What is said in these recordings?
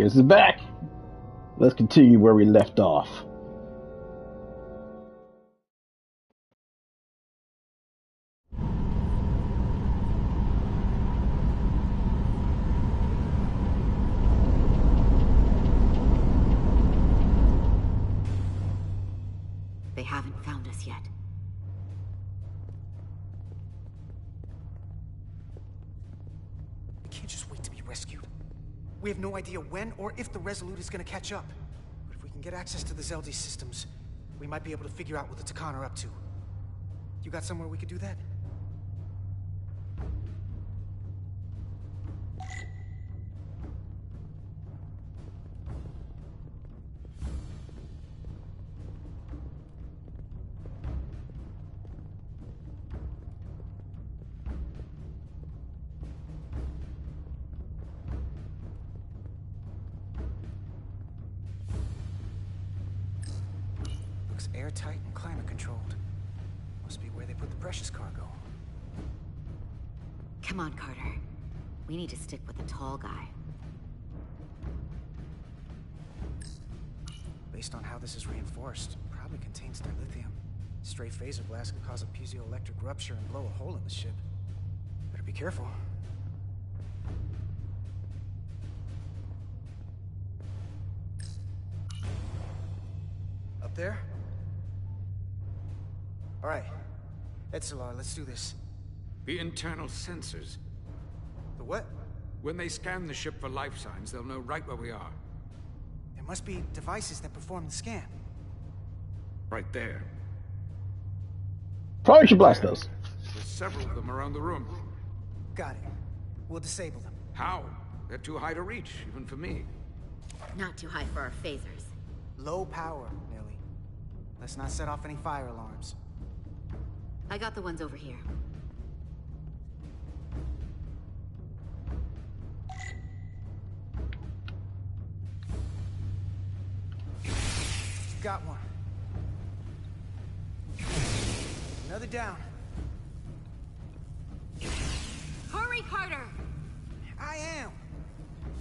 Guess it's back. Let's continue where we left off. They haven't found us yet. We can't just wait to be rescued. We have no idea when or if the Resolute is gonna catch up. But if we can get access to the Zeldi systems, we might be able to figure out what the Takan are up to. You got somewhere we could do that? Looks airtight and climate controlled. Must be where they put the precious cargo. Come on, Carter. We need to stick with the tall guy. Based on how this is reinforced, probably contains dilithium. Stray phaser blast could cause a piezoelectric rupture and blow a hole in the ship. Better be careful. Up there? All right. Etzelar, let's do this. The internal sensors. The what? When they scan the ship for life signs, they'll know right where we are. There must be devices that perform the scan. Right there. Probably should blast those. There's several of them around the room. Got it. We'll disable them. How? They're too high to reach, even for me. Not too high for our phasers. Low power, Millie. Let's not set off any fire alarms. I got the ones over here. Got one. Another down. Hurry, Carter! I am.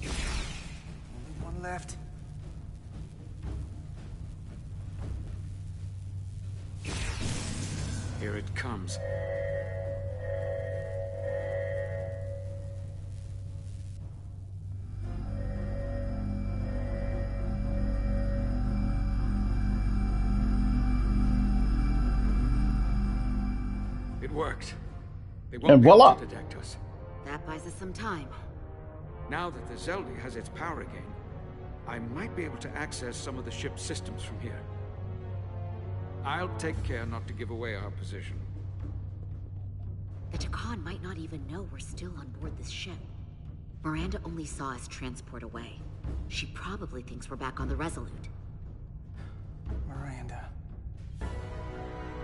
Only one left. Here it comes. It worked. They won't And be able voila. to detect us. That buys us some time. Now that the Zeldi has its power again, I might be able to access some of the ship's systems from here. I'll take care not to give away our position. The Takan might not even know we're still on board this ship. Miranda only saw us transport away. She probably thinks we're back on the Resolute. Miranda.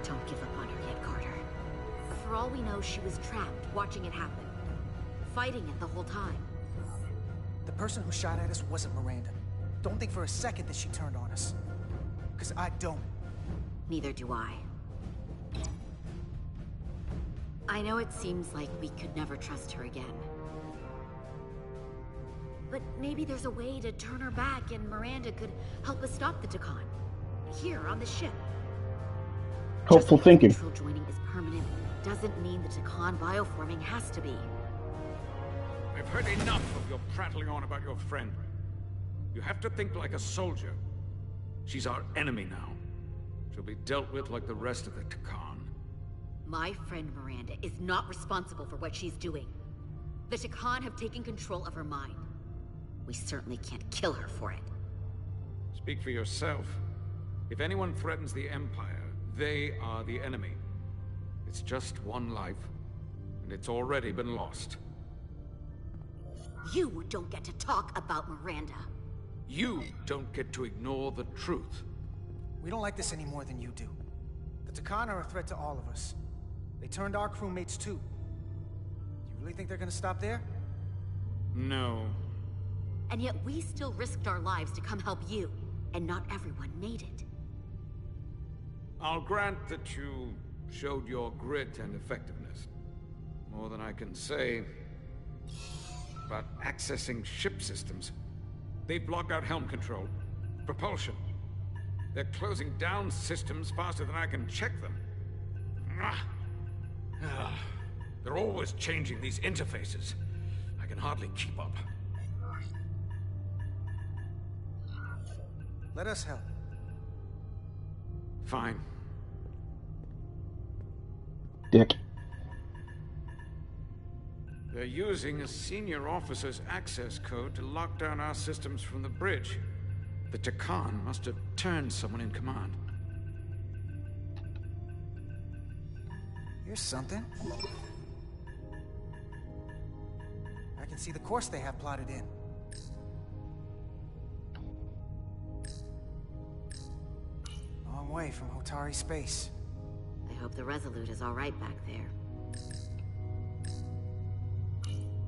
Don't give up on her yet, Carter. For all we know, she was trapped, watching it happen. Fighting it the whole time. The person who shot at us wasn't Miranda. Don't think for a second that she turned on us. Because I don't. Neither do I. I know it seems like we could never trust her again. But maybe there's a way to turn her back and Miranda could help us stop the Takan. Here, on the ship. Hopeful thinking. Just because joining is permanent doesn't mean the Takan bioforming has to be. I've heard enough of your prattling on about your friend. You have to think like a soldier. She's our enemy now. She'll be dealt with like the rest of the Takan. My friend Miranda is not responsible for what she's doing. The Takan have taken control of her mind. We certainly can't kill her for it. Speak for yourself. If anyone threatens the Empire, they are the enemy. It's just one life, and it's already been lost. You don't get to talk about Miranda. You don't get to ignore the truth. We don't like this any more than you do. The Takan are a threat to all of us. They turned our crewmates too. Do you really think they're gonna stop there? No. And yet we still risked our lives to come help you, and not everyone made it. I'll grant that you showed your grit and effectiveness. More than I can say about accessing ship systems. They've blocked out helm control, propulsion. They're closing down systems faster than I can check them. They're always changing these interfaces. I can hardly keep up. Let us help. Fine. Dick. They're using a senior officer's access code to lock down our systems from the bridge. The Takan must have turned someone in command. Here's something. I can see the course they have plotted in. Long way from Hotari space. I hope the Resolute is all right back there.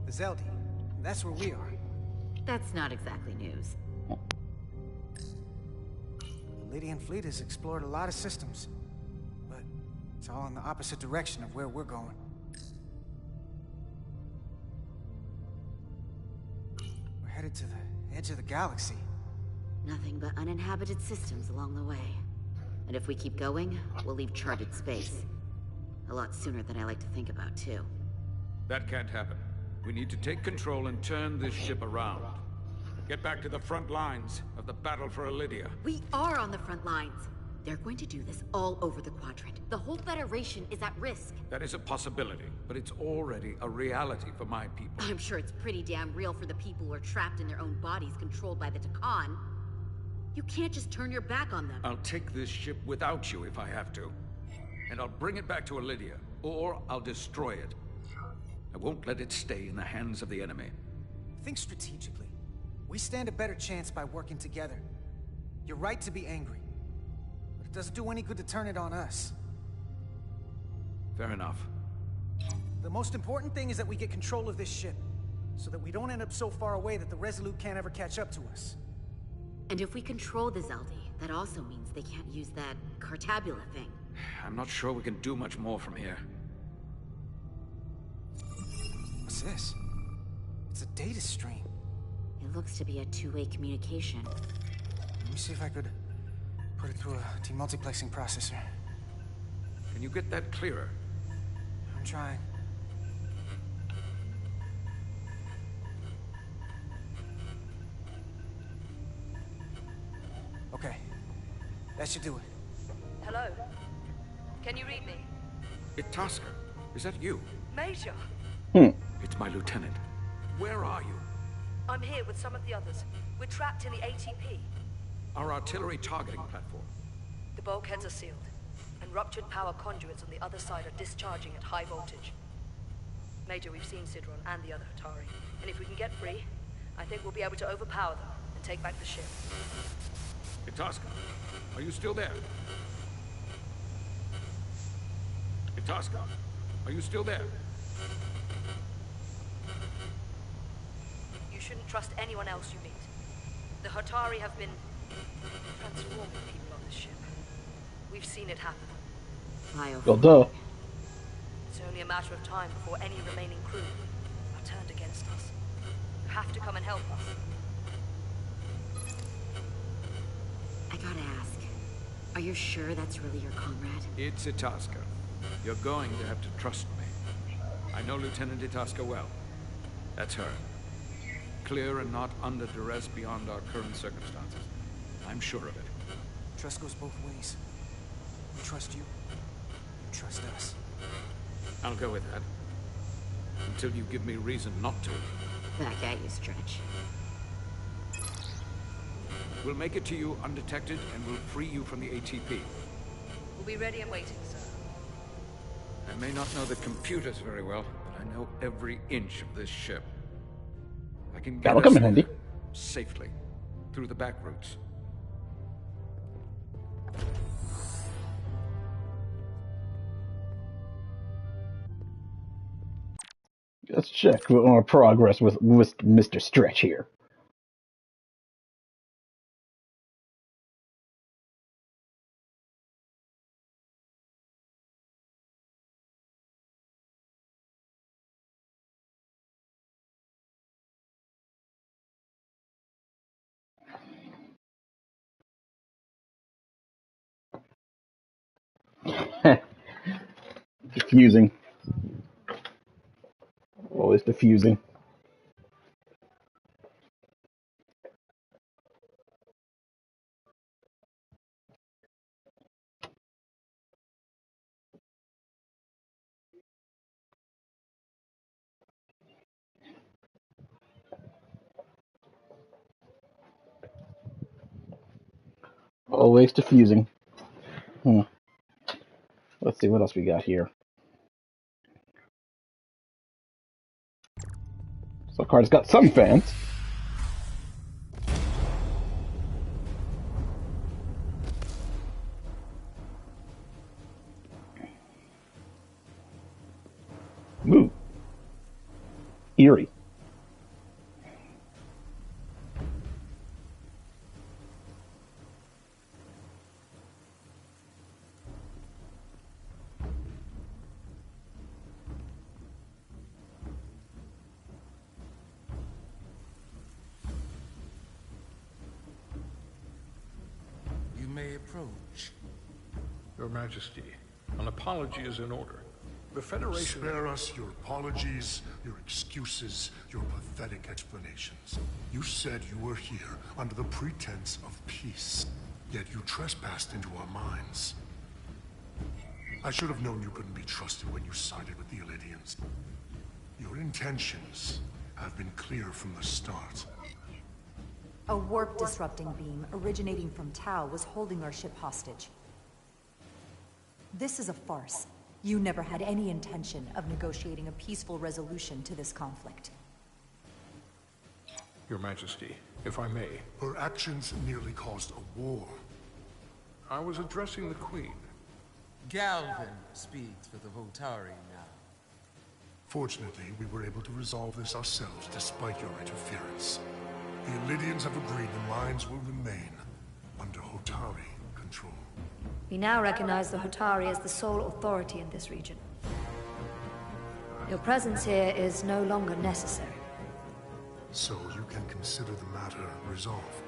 The Zeldi. That's where we are. That's not exactly news. The Lydian fleet has explored a lot of systems, but it's all in the opposite direction of where we're going. We're headed to the edge of the galaxy. Nothing but uninhabited systems along the way. And if we keep going, we'll leave charted space. A lot sooner than I like to think about, too. That can't happen. We need to take control and turn this ship around. Get back to the front lines of the battle for Elydia. We are on the front lines. They're going to do this all over the quadrant. The whole Federation is at risk. That is a possibility, but it's already a reality for my people. I'm sure it's pretty damn real for the people who are trapped in their own bodies controlled by the Takan. You can't just turn your back on them. I'll take this ship without you if I have to. And I'll bring it back to Elydia, or I'll destroy it. I won't let it stay in the hands of the enemy. Think strategically. We stand a better chance by working together. You're right to be angry, but it doesn't do any good to turn it on us. Fair enough. The most important thing is that we get control of this ship, so that we don't end up so far away that the Resolute can't ever catch up to us. And if we control the Zeldi, that also means they can't use that Cartabula thing. I'm not sure we can do much more from here. What's this? It's a data stream. It looks to be a two-way communication. Let me see if I could put it through a demultiplexing processor. Can you get that clearer? I'm trying. Okay. That should do it. Hello? Can you read me? Itasca, is that you? Major! It's my lieutenant. Where are you? I'm here with some of the others. We're trapped in the ATP. Our artillery targeting platform. The bulkheads are sealed, and ruptured power conduits on the other side are discharging at high voltage. Major, we've seen Sidron and the other Hatari, and if we can get free, I think we'll be able to overpower them and take back the ship. Itasca, are you still there? Itasca, are you still there? You shouldn't trust anyone else you meet. The Hatari have been transforming people on this ship. We've seen it happen. Well, duh. It's only a matter of time before any remaining crew are turned against us. You have to come and help us. I gotta ask, are you sure that's really your comrade? It's Itasca. You're going to have to trust me. I know Lieutenant Itasca well. That's her. Clear and not under duress beyond our current circumstances. I'm sure of it. Trust goes both ways. We trust you. You trust us. I'll go with that. Until you give me reason not to. Back at you, Stretch. We'll make it to you undetected, and we'll free you from the ATP. We'll be ready and waiting, sir. I may not know the computers very well, but I know every inch of this ship. I can get That'll us come in there handy. safely through the back routes. Let's check on our progress with Mr. Stretch here. Diffusing. Always diffusing. Always diffusing. Hmm. Let's see what else we got here. So card's got some fans. Ooh. Eerie. You may approach. Your Majesty, an apology is in order. The Federation... Spare us your apologies, your excuses, your pathetic explanations. You said you were here under the pretense of peace, yet you trespassed into our minds. I should have known you couldn't be trusted when you sided with the Illidians. Your intentions have been clear from the start. A warp-disrupting beam originating from Tau was holding our ship hostage. This is a farce. You never had any intention of negotiating a peaceful resolution to this conflict. Your Majesty, if I may. Her actions nearly caused a war. I was addressing the Queen. Galvin speaks for the Votari now. Fortunately, we were able to resolve this ourselves despite your interference. The Illidians have agreed the mines will remain under Hotari control. We now recognize the Hotari as the sole authority in this region. Your presence here is no longer necessary. So you can consider the matter resolved.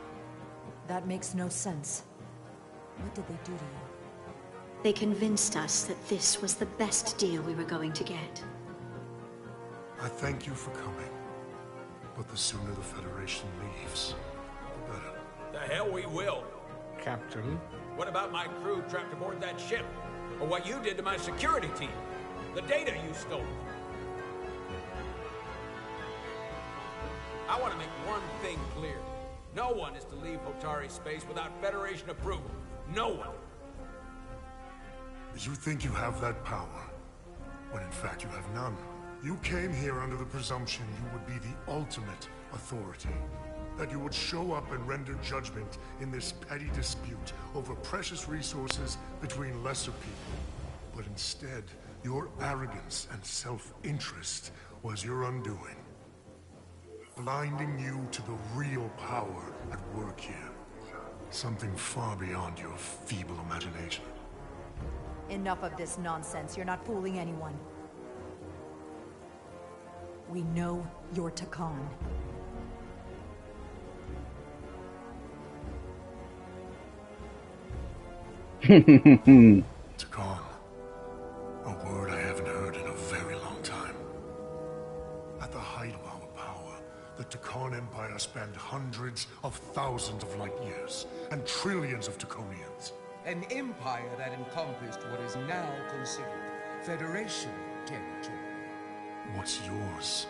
That makes no sense. What did they do to you? They convinced us that this was the best deal we were going to get. I thank you for coming, but the sooner the Federation leaves, the better. The hell we will. Captain? What about my crew trapped aboard that ship? Or what you did to my security team? The data you stole? I want to make one thing clear. No one is to leave Hotari space without Federation approval. No one. You think you have that power, when in fact you have none. You came here under the presumption you would be the ultimate authority. That you would show up and render judgment in this petty dispute over precious resources between lesser people. But instead, your arrogance and self-interest was your undoing. Blinding you to the real power at work here. Something far beyond your feeble imagination. Enough of this nonsense. You're not fooling anyone. We know you're Takan. Takan. A word I haven't heard in a very long time. At the height of our power, the Takan Empire spanned hundreds of thousands of light years, and trillions of Taconians. An empire that encompassed what is now considered Federation territory. What's yours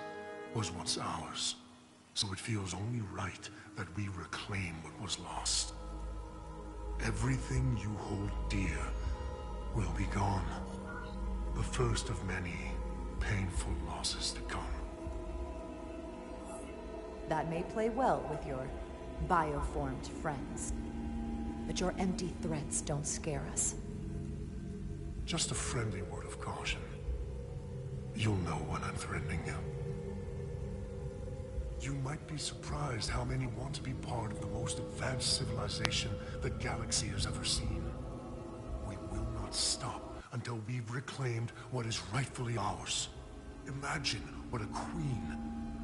was what's ours. So it feels only right that we reclaim what was lost. Everything you hold dear will be gone. The first of many painful losses to come. That may play well with your bioformed friends. But your empty threats don't scare us. Just a friendly word of caution. You'll know when I'm threatening you. You might be surprised how many want to be part of the most advanced civilization the galaxy has ever seen. We will not stop until we've reclaimed what is rightfully ours. Imagine what a queen,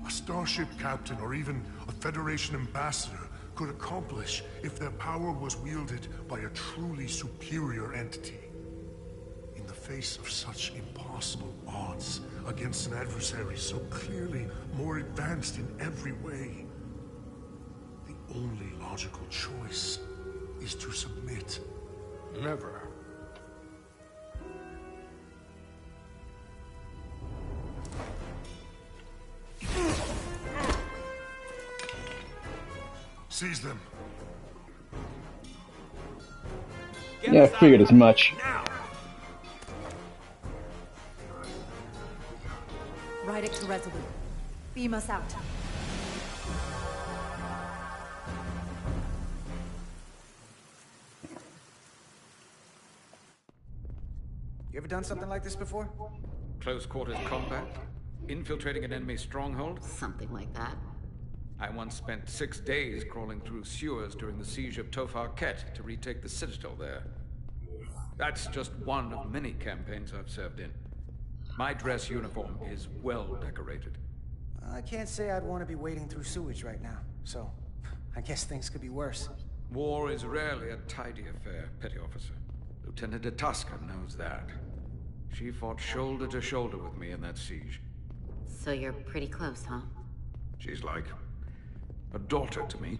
a starship captain, or even a Federation ambassador could accomplish if their power was wielded by a truly superior entity. face of such impossible odds against an adversary so clearly more advanced in every way, the only logical choice is to submit. Never. Seize them. Yeah, I figured as much. Ride it to Resolute. Beam us out. You ever done something like this before? Close quarters combat? Infiltrating an enemy stronghold? Something like that. I once spent 6 days crawling through sewers during the siege of Tofar Ket to retake the citadel there. That's just one of many campaigns I've served in. My dress uniform is well decorated. I can't say I'd want to be wading through sewage right now, so I guess things could be worse. War is rarely a tidy affair, Petty Officer. Lieutenant Itasca knows that. She fought shoulder to shoulder with me in that siege. So you're pretty close, huh? She's like a daughter to me.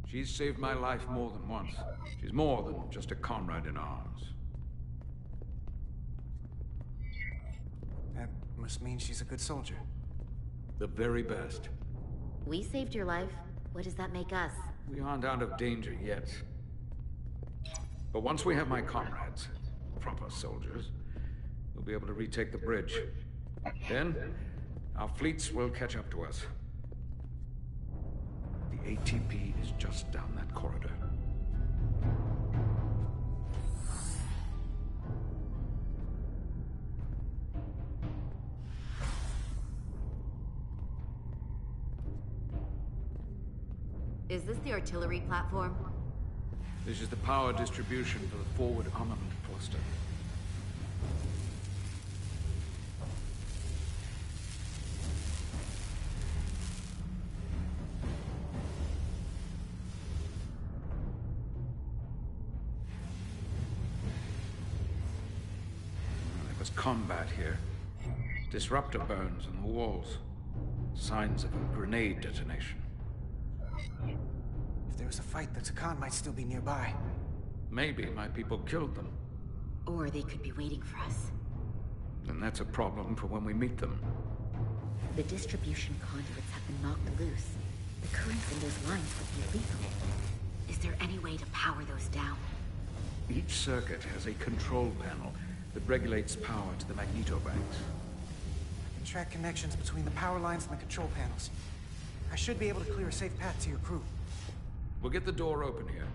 She's saved my life more than once. She's more than just a comrade in arms. That must mean she's a good soldier. The very best. We saved your life. What does that make us? We aren't out of danger yet. But once we have my comrades, proper soldiers, we'll be able to retake the bridge. Then, our fleets will catch up to us. The ATP is just down that corridor. Is this the artillery platform? This is the power distribution for the forward armament cluster. There was combat here. Disruptor burns on the walls. Signs of a grenade detonation. If there was a fight, the Takan might still be nearby. Maybe my people killed them. Or they could be waiting for us. And that's a problem for when we meet them. The distribution conduits have been knocked loose. The currents in those lines would be lethal. Is there any way to power those down? Each circuit has a control panel that regulates power to the magnetobanks. I can track connections between the power lines and the control panels. I should be able to clear a safe path to your crew. We'll get the door open here.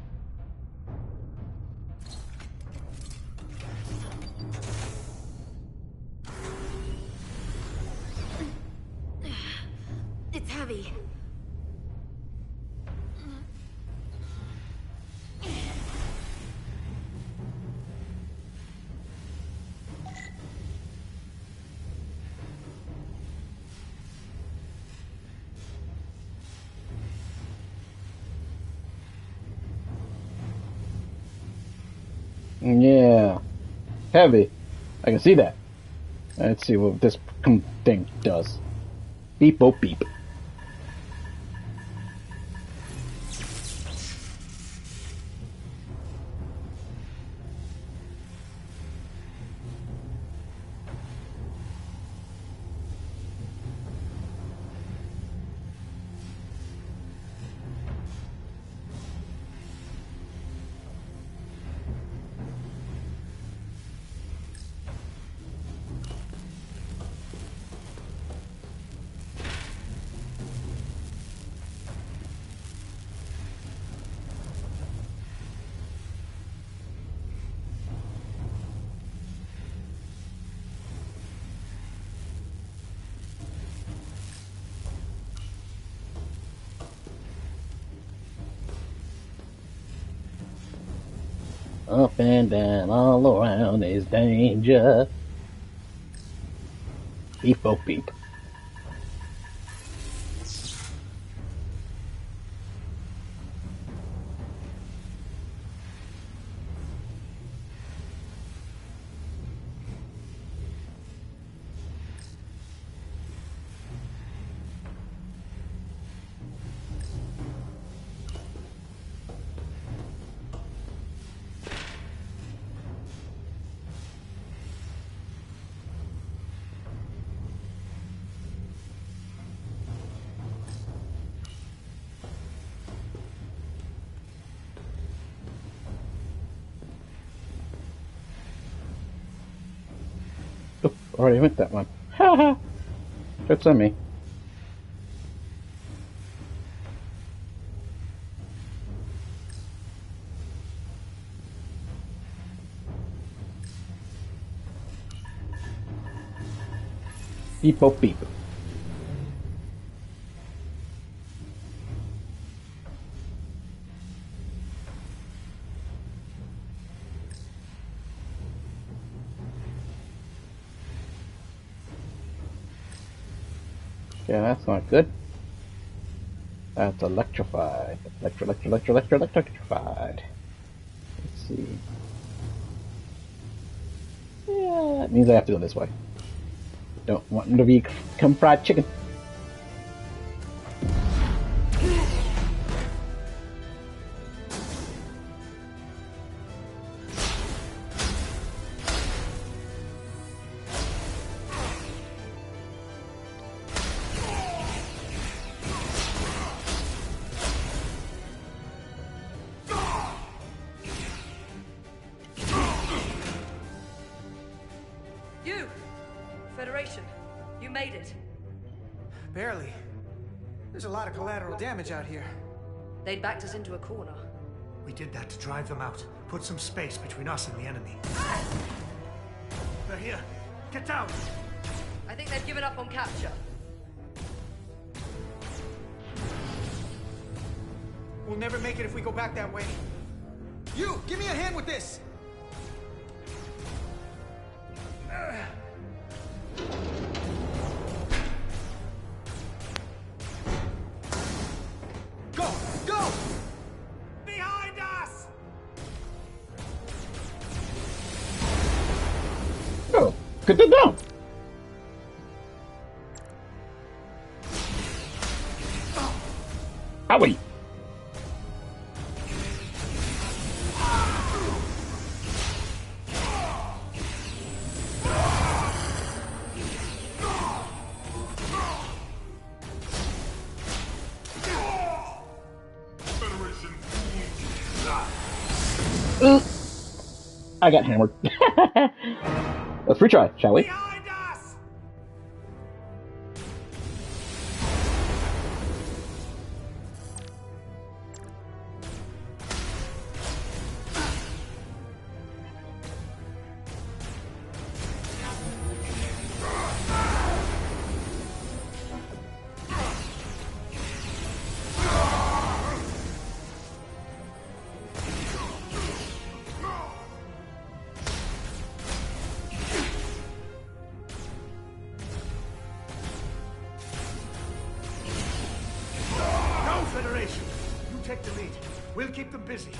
It's heavy. Yeah. Heavy. I can see that. Let's see what this thing does. Beep, boop, beep. Up and down, all around is danger. Beep, boop, beep. Already went that one. Haha. That's on me. Beep boop beep. Yeah, that's not good. That's electrified. Electrified. Let's see. Yeah, that means I have to go this way. Don't want him to become fried chicken. You! Federation, you made it. Barely. There's a lot of collateral damage out here. They'd backed us into a corner. We did that to drive them out. Put some space between us and the enemy. They're here. Get down! I think they've given up on capture. We'll never make it if we go back that way. You! Give me a hand with this! Go! Go! Behind us! Oh, good to know. Howie. I got hammered. Let's retry, shall we? Behind us! Federation, you take the lead. We'll keep them busy.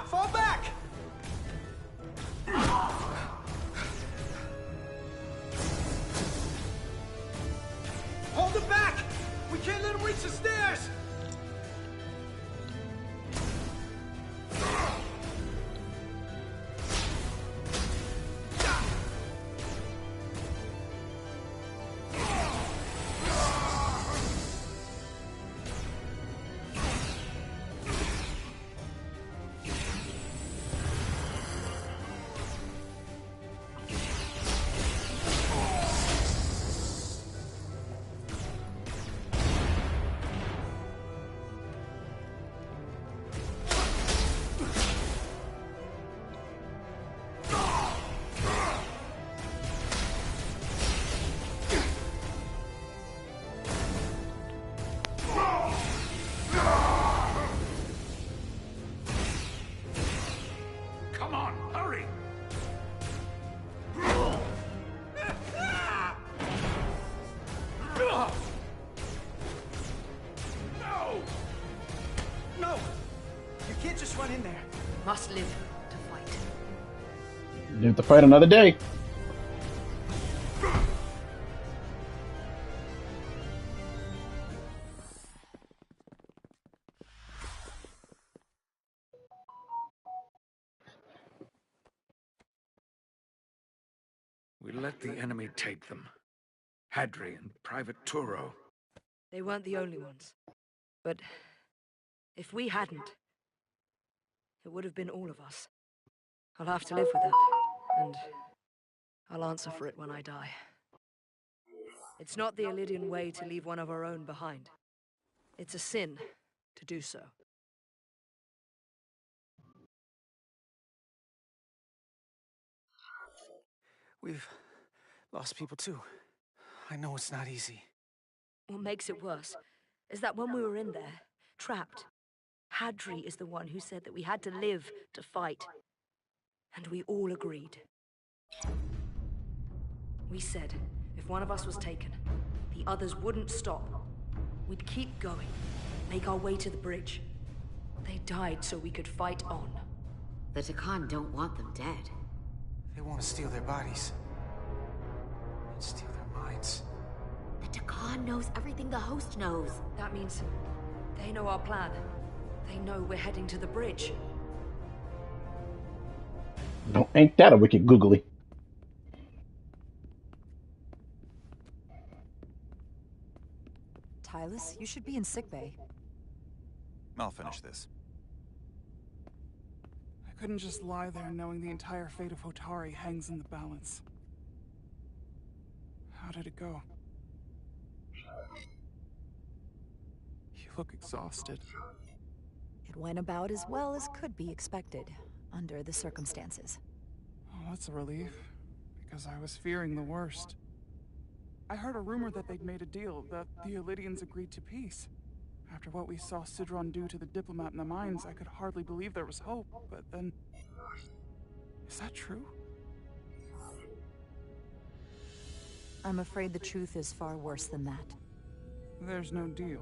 Fall back! Hold them back! We can't let them reach the stairs! Come on, hurry! No! No! You can't just run in there. Must live to fight. You have to fight another day. We let the enemy take them. Hadri and Private Turo. They weren't the only ones. But if we hadn't, it would have been all of us. I'll have to live with that, and I'll answer for it when I die. It's not the Illidian way to leave one of our own behind. It's a sin to do so. We've lost people too. I know it's not easy. What makes it worse is that when we were in there, trapped, Hadri is the one who said that we had to live to fight. And we all agreed. We said, if one of us was taken, the others wouldn't stop. We'd keep going, make our way to the bridge. They died so we could fight on. The Takan don't want them dead. They want to steal their bodies. And steal their minds. The Takan knows everything the host knows. That means they know our plan. They know we're heading to the bridge. No, ain't that a wicked googly? Tylus, you should be in sickbay. I'll finish this. I couldn't just lie there knowing the entire fate of Hotari hangs in the balance. How did it go? You look exhausted. It went about as well as could be expected, under the circumstances. Oh, that's a relief, because I was fearing the worst. I heard a rumor that they'd made a deal, that the Illidians agreed to peace. After what we saw Sidron do to the diplomat in the mines, I could hardly believe there was hope, but then... Is that true? I'm afraid the truth is far worse than that. There's no deal.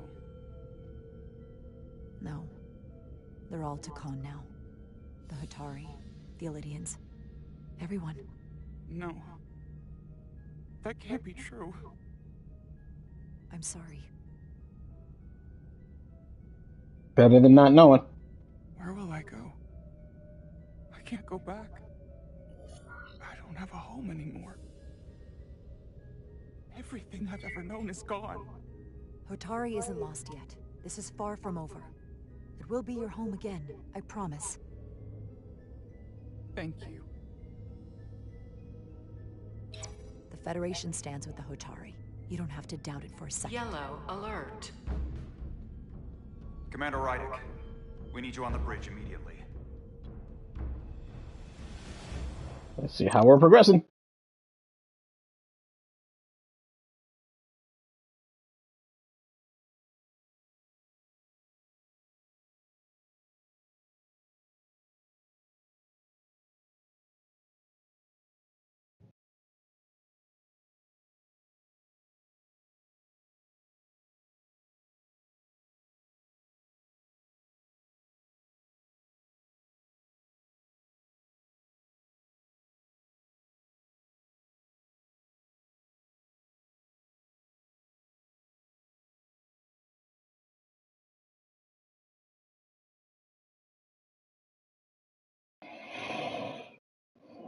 No. They're all Takan now. The Hotari, the Illidians, everyone. No. That can't be true. I'm sorry. Better than not knowing. Where will I go? I can't go back. I don't have a home anymore. Everything I've ever known is gone. Hotari isn't lost yet. This is far from over. It will be your home again, I promise. Thank you. The Federation stands with the Hotari. You don't have to doubt it for a second. Yellow alert. Commander Rydick, we need you on the bridge immediately. Let's see how we're progressing.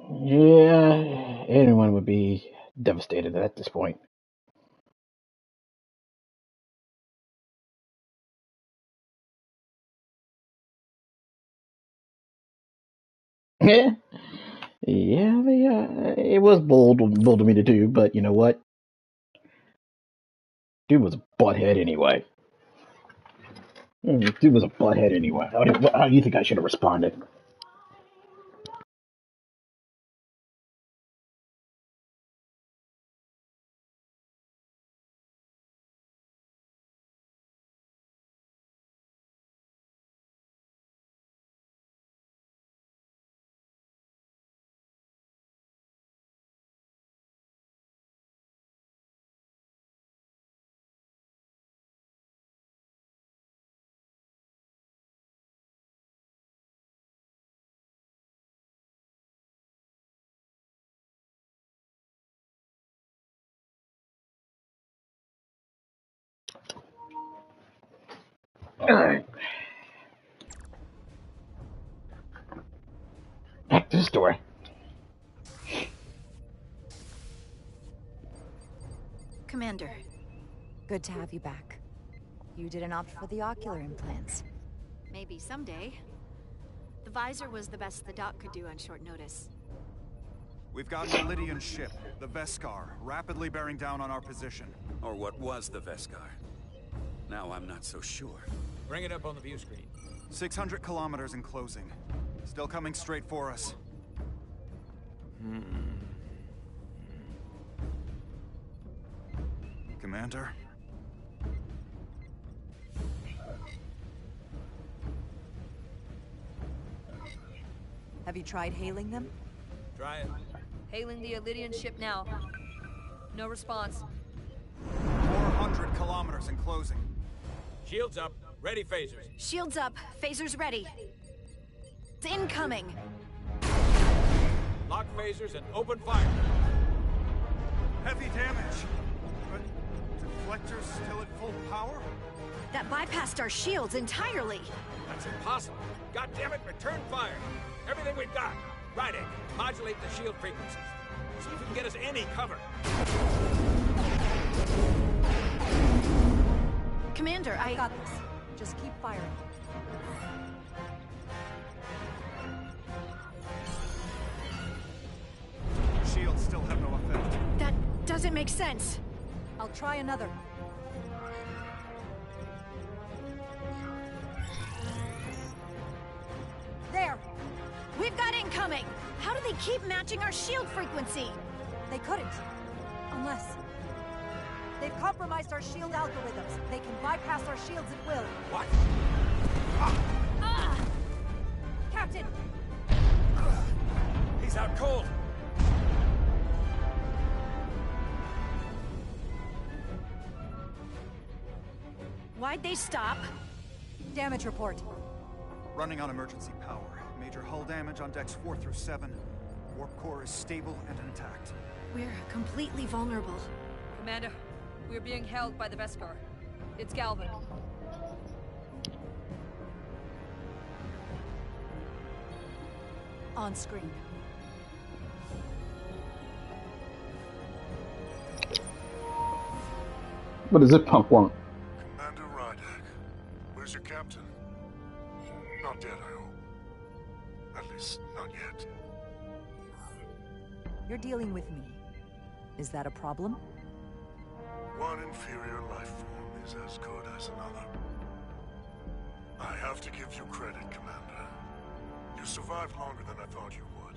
Yeah, anyone would be devastated at this point. Yeah, it was bold of me to do, but you know what? Dude was a butthead anyway. Dude was a butthead anyway. How do you think I should have responded? Alright. Back to the story. Commander. Good to have you back. You didn't opt for the ocular implants. Maybe someday. The visor was the best the doc could do on short notice. We've got an Elydian ship, the Veskar, rapidly bearing down on our position. Or what was the Veskar. Now I'm not so sure. Bring it up on the view screen. 600 kilometers in closing. Still coming straight for us. Commander? Have you tried hailing them? Try it. Hailing the Elydian ship now. No response. 400 kilometers in closing. Shields up. Ready phasers. Shields up. Phasers ready. It's incoming. Lock phasers and open fire. Heavy damage. But deflectors still at full power? That bypassed our shields entirely. That's impossible. God damn it, return fire. Everything we've got. Rydick, modulate the shield frequencies. See if we can get us any cover. Commander, I got this. Just keep firing. Shields still have no effect. That doesn't make sense. I'll try another. There! We've got incoming! How do they keep matching our shield frequency? They couldn't. Unless... They've compromised our shield algorithms. They can bypass our shields at will. What? Ah! Captain! He's out cold. Why'd they stop? Damage report. Running on emergency power. Major hull damage on decks 4 through 7. Warp core is stable and intact. We're completely vulnerable. Commander, we're being held by the Veskar. It's Galvin. On screen. What does it punk want? Commander Rydak, where's your captain? Not dead, I hope. At least, not yet. You're dealing with me. Is that a problem? One inferior life form is as good as another. I have to give you credit, Commander. You survived longer than I thought you would.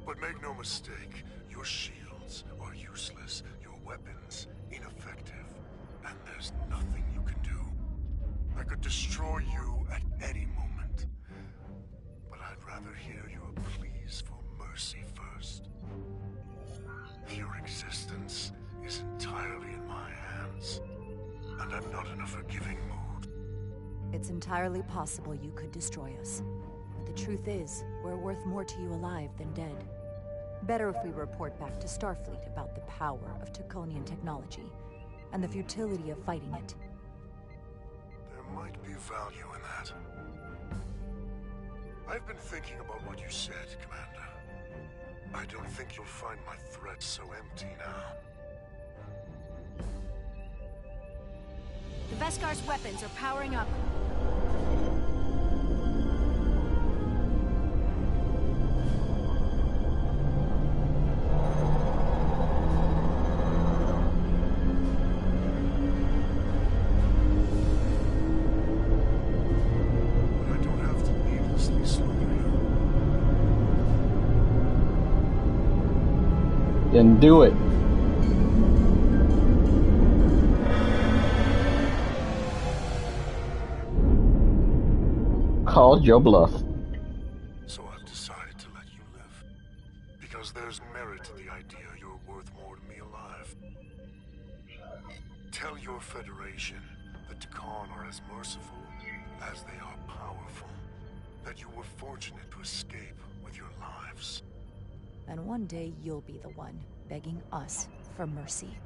But make no mistake, your shields are useless, your weapons ineffective, and there's nothing you can do. I could destroy you at any moment. But I'd rather hear your pleas for mercy first. Your existence is entirely in my hands, and I'm not in a forgiving mood. It's entirely possible you could destroy us. But the truth is, we're worth more to you alive than dead. Better if we report back to Starfleet about the power of Taconian technology, and the futility of fighting it. There might be value in that. I've been thinking about what you said, Commander. I don't think you'll find my threat so empty now. The Veskar's weapons are powering up. I don't have to needlessly slaughter you. Then do it. Called your bluff. So I've decided to let you live. Because there's merit to the idea you're worth more to me alive. Tell your Federation that Takan are as merciful as they are powerful. That you were fortunate to escape with your lives. And one day you'll be the one begging us for mercy.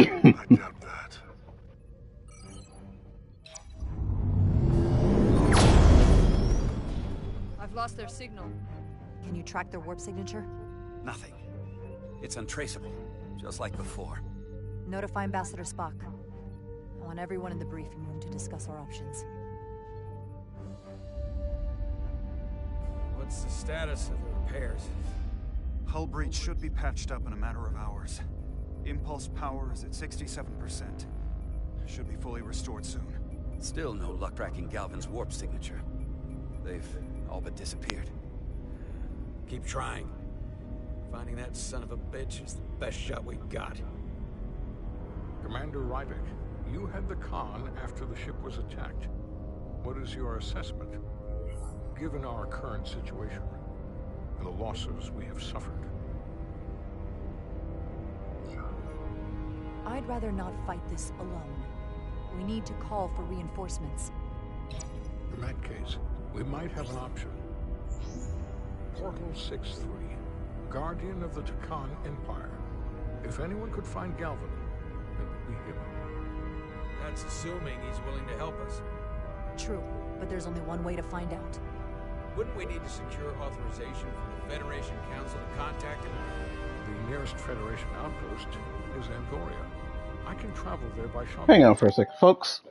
I doubt that. I've lost their signal. Can you track their warp signature? Nothing. It's untraceable. just like before. Notify Ambassador Spock. I want everyone in the briefing room to discuss our options. What's the status of the repairs? Hull breach should be patched up in a matter of hours. Impulse power is at 67%. Should be fully restored soon. Still no luck tracking Galvin's warp signature. They've all but disappeared. Keep trying. Finding that son of a bitch is the best shot we've got. Commander Rybak, you had the con after the ship was attacked. What is your assessment, given our current situation and the losses we have suffered? I'd rather not fight this alone. We need to call for reinforcements. In that case, we might have an option. Portal 6-3, Guardian of the Takan Empire. If anyone could find Galvin, it would be him. That's assuming he's willing to help us. True, but there's only one way to find out. Wouldn't we need to secure authorization from the Federation Council to contact him? The nearest Federation outpost is Angoria. I can travel there by shuttle. Hang on for a sec, folks.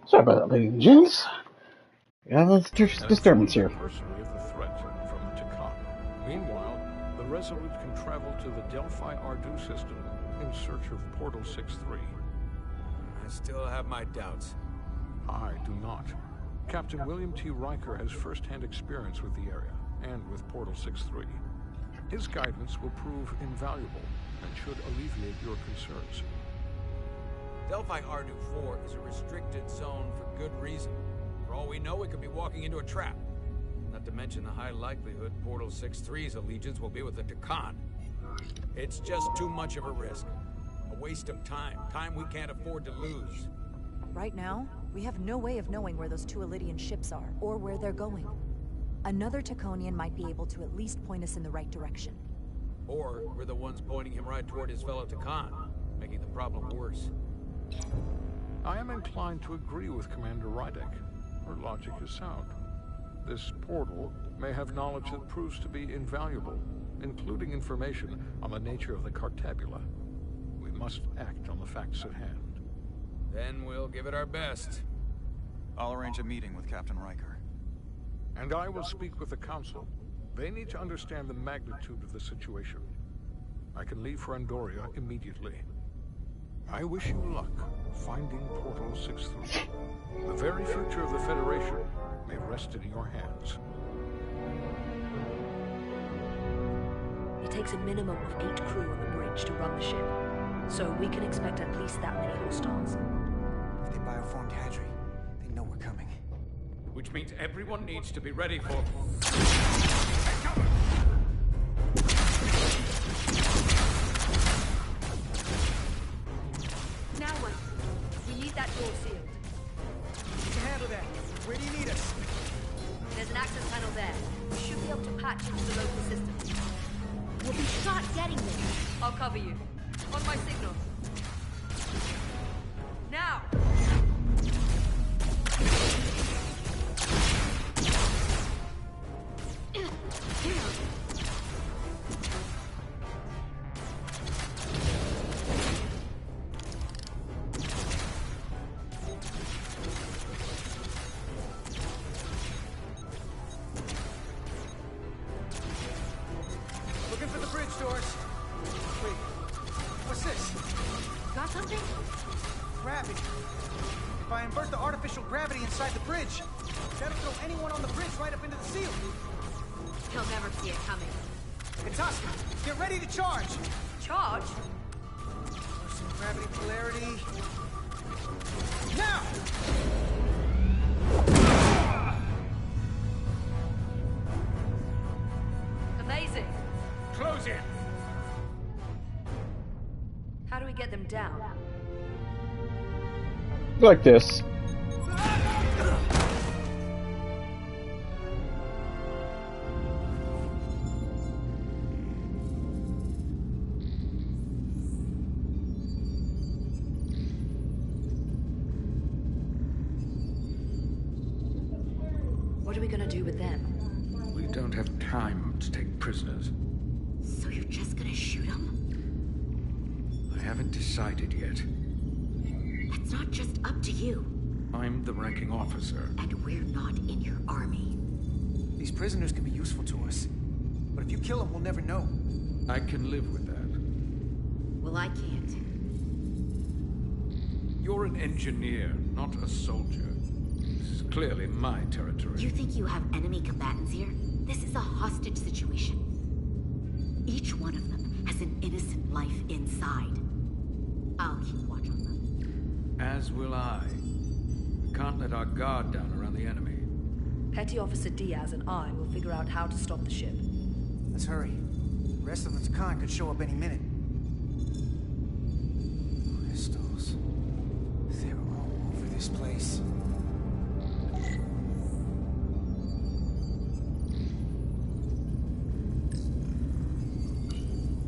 Sorry about that, ladies and gents. Got a disturbance here. Personally of the threat from the Takan. Meanwhile, the Resolute can travel to the Delphi Ardu system in search of Portal 6-3. I still have my doubts. I do not. Captain William T. Riker has first-hand experience with the area and with Portal 6-3. His guidance will prove invaluable and should alleviate your concerns. Delphi Ardu 4 is a restricted zone for good reason. For all we know, we could be walking into a trap. Not to mention the high likelihood Portal 6-3's allegiance will be with the Takan. It's just too much of a risk. A waste of time. Time we can't afford to lose. Right now, We have no way of knowing where those two Elydian ships are, or where they're going. Another Taconian might be able to at least point us in the right direction. Or we're the ones pointing him right toward his fellow Takan, making the problem worse. I am inclined to agree with Commander Rydek. Her logic is sound. This portal may have knowledge that proves to be invaluable, including information on the nature of the Cartabula. We must act on the facts at hand. Then we'll give it our best. I'll arrange a meeting with Captain Riker. And I will speak with the Council. They need to understand the magnitude of the situation. I can leave for Andoria immediately. I wish you luck finding Portal 63. The very future of the Federation may rest in your hands. It takes a minimum of 8 crew on the bridge to run the ship, so we can expect at least that many hostiles. If they bioformed Hadri, they know we're coming. Which means everyone needs to be ready for... Now what? We need that door sealed. We can handle that. Where do you need us? There's an access panel there. We should be able to patch into the local system. We'll be shot getting there. I'll cover you. On my signal. Now! Looking for the bridge doors. Wait, what's this? Got something? Gravity. If I invert the artificial gravity inside the bridge, that'll throw anyone on the bridge right up into the seal. He'll never see it coming. Itasuka, get ready to charge. Charge? Reversing gravity polarity. Now! Amazing. Close in! How do we get them down? Like this. What are we gonna do with them? We don't have time to take prisoners. So you're just gonna shoot him? I haven't decided yet. That's not just up to you. I'm the ranking officer. And we're not in your army. These prisoners can be useful to us. But if you kill them, we'll never know. I can live with that. Well, I can't. You're an engineer, not a soldier. This is clearly my territory. You think you have enemy combatants here? This is a hostage situation. Each one of them has an innocent life inside. I'll keep watch on them. As will I. We can't let our guard down around the enemy. Petty Officer Diaz and I will figure out how to stop the ship. Let's hurry. The rest of the Takan could show up any minute. Crystals. They're all over this place.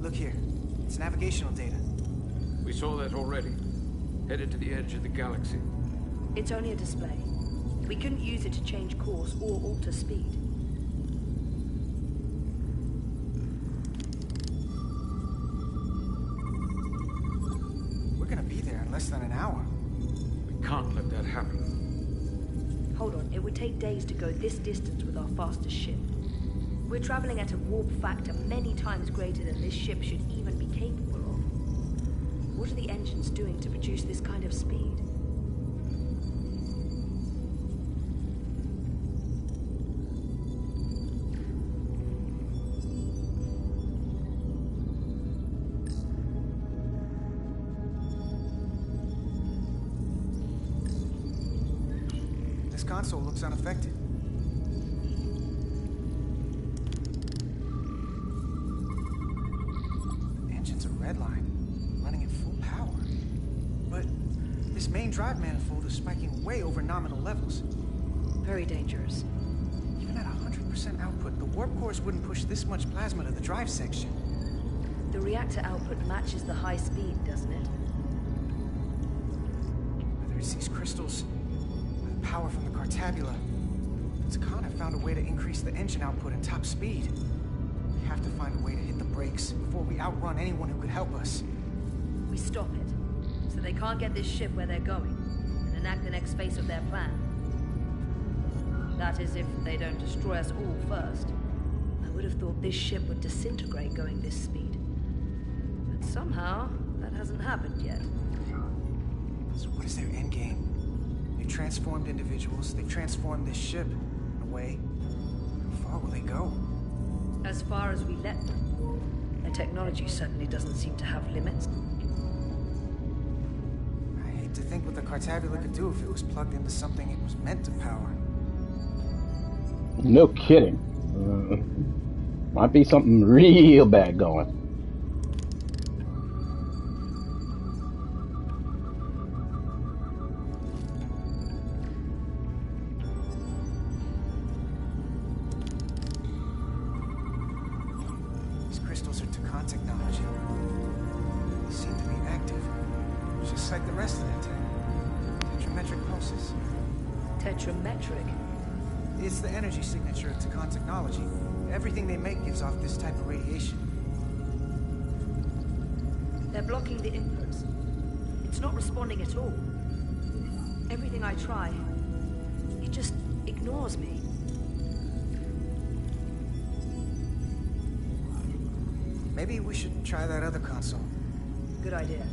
Look here. It's navigational data. We saw that already. Headed to the edge of the galaxy. It's only a display. We couldn't use it to change course or alter speed. We're gonna be there in less than an hour. We can't let that happen. Hold on, it would take days to go this distance with our fastest ship. We're traveling at a warp factor many times greater than this ship should even be capable of. What are the engines doing to produce this kind of speed? This console looks unaffected. Engines are redline, running at full power. But This main drive manifold is spiking way over nominal levels. Very dangerous. Even at 100% output, the warp cores wouldn't push this much plasma to the drive section. The reactor output matches the high speed, doesn't it? Whether it's these crystals, or the power from the Cartabula, the Takana found a way to increase the engine output and top speed. We have to find a way to hit the brakes before we outrun anyone who could help us. We stop it, so they can't get this ship where they're going, and enact the next phase of their plan. That is, if they don't destroy us all first. I would have thought this ship would disintegrate going this speed. But somehow, that hasn't happened yet. So what is their endgame? They've transformed individuals, they've transformed this ship, in a way. How far will they go? As far as we let them. Their technology certainly doesn't seem to have limits. I hate to think what the Cartabula could do if it was plugged into something it was meant to power. No kidding. Might be something real bad going. These crystals are Takan technology. They seem to be active, just like the rest of their tech. Tetrametric pulses. Tetrametric? It's the energy signature of Takan technology. Everything they make gives off this type of radiation. They're blocking the inputs. It's not responding at all. Everything I try, it just ignores me. Maybe we should try that other console. Good idea.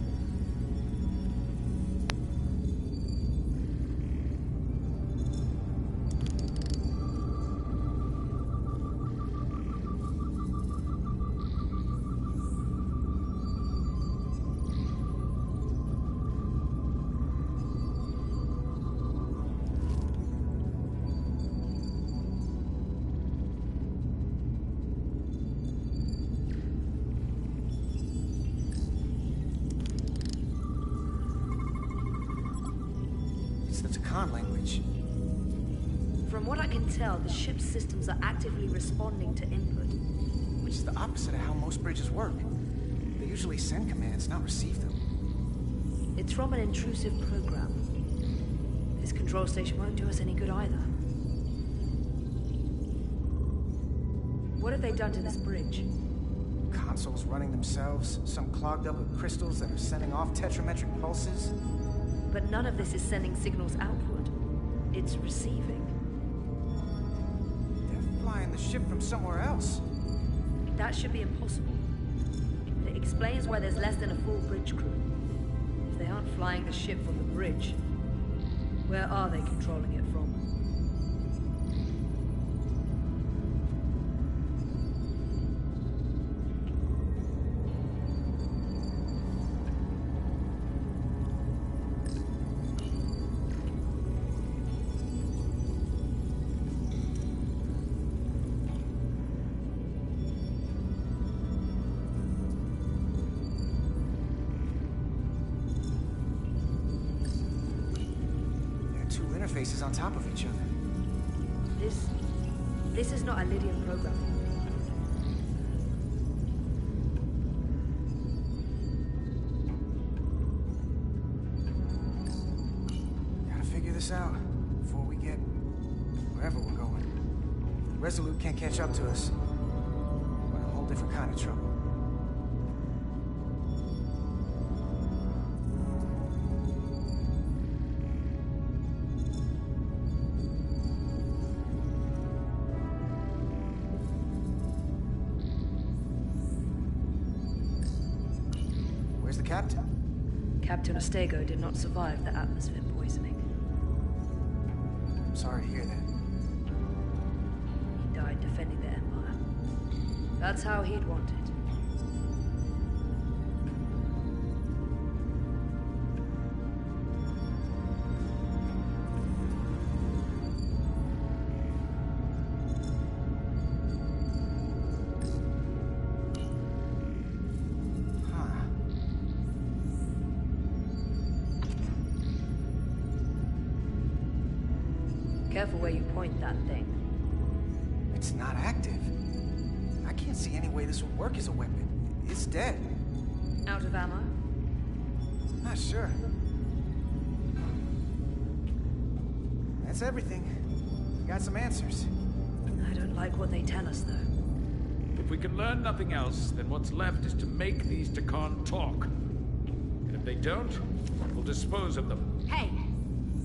Language. From what I can tell, the ship's systems are actively responding to input. Which is the opposite of how most bridges work. They usually send commands, not receive them. It's from an intrusive program. This control station won't do us any good either. What have they done to this bridge? Consoles running themselves, some clogged up with crystals that are sending off tetrametric pulses. But none of this is sending signals outward. It's receiving. They're flying the ship from somewhere else. That should be impossible. But it explains why there's less than a full bridge crew. If they aren't flying the ship from the bridge, where are they controlling it from? Faces on top of each other. This is not a Lydian program. Gotta figure this out before we get wherever we're going. Resolute can't catch up to us. We're in a whole different kind of trouble. Captain Ostego did not survive the atmosphere poisoning. I'm sorry to hear that. He died defending the Empire. That's how he'd want it. Careful where you point that thing. It's not active. I can't see any way this would work as a weapon. It's dead. Out of ammo? Not sure. That's everything. Got some answers. I don't like what they tell us, though. If we can learn nothing else, then what's left is to make these Takan talk. And if they don't, we'll dispose of them. Hey,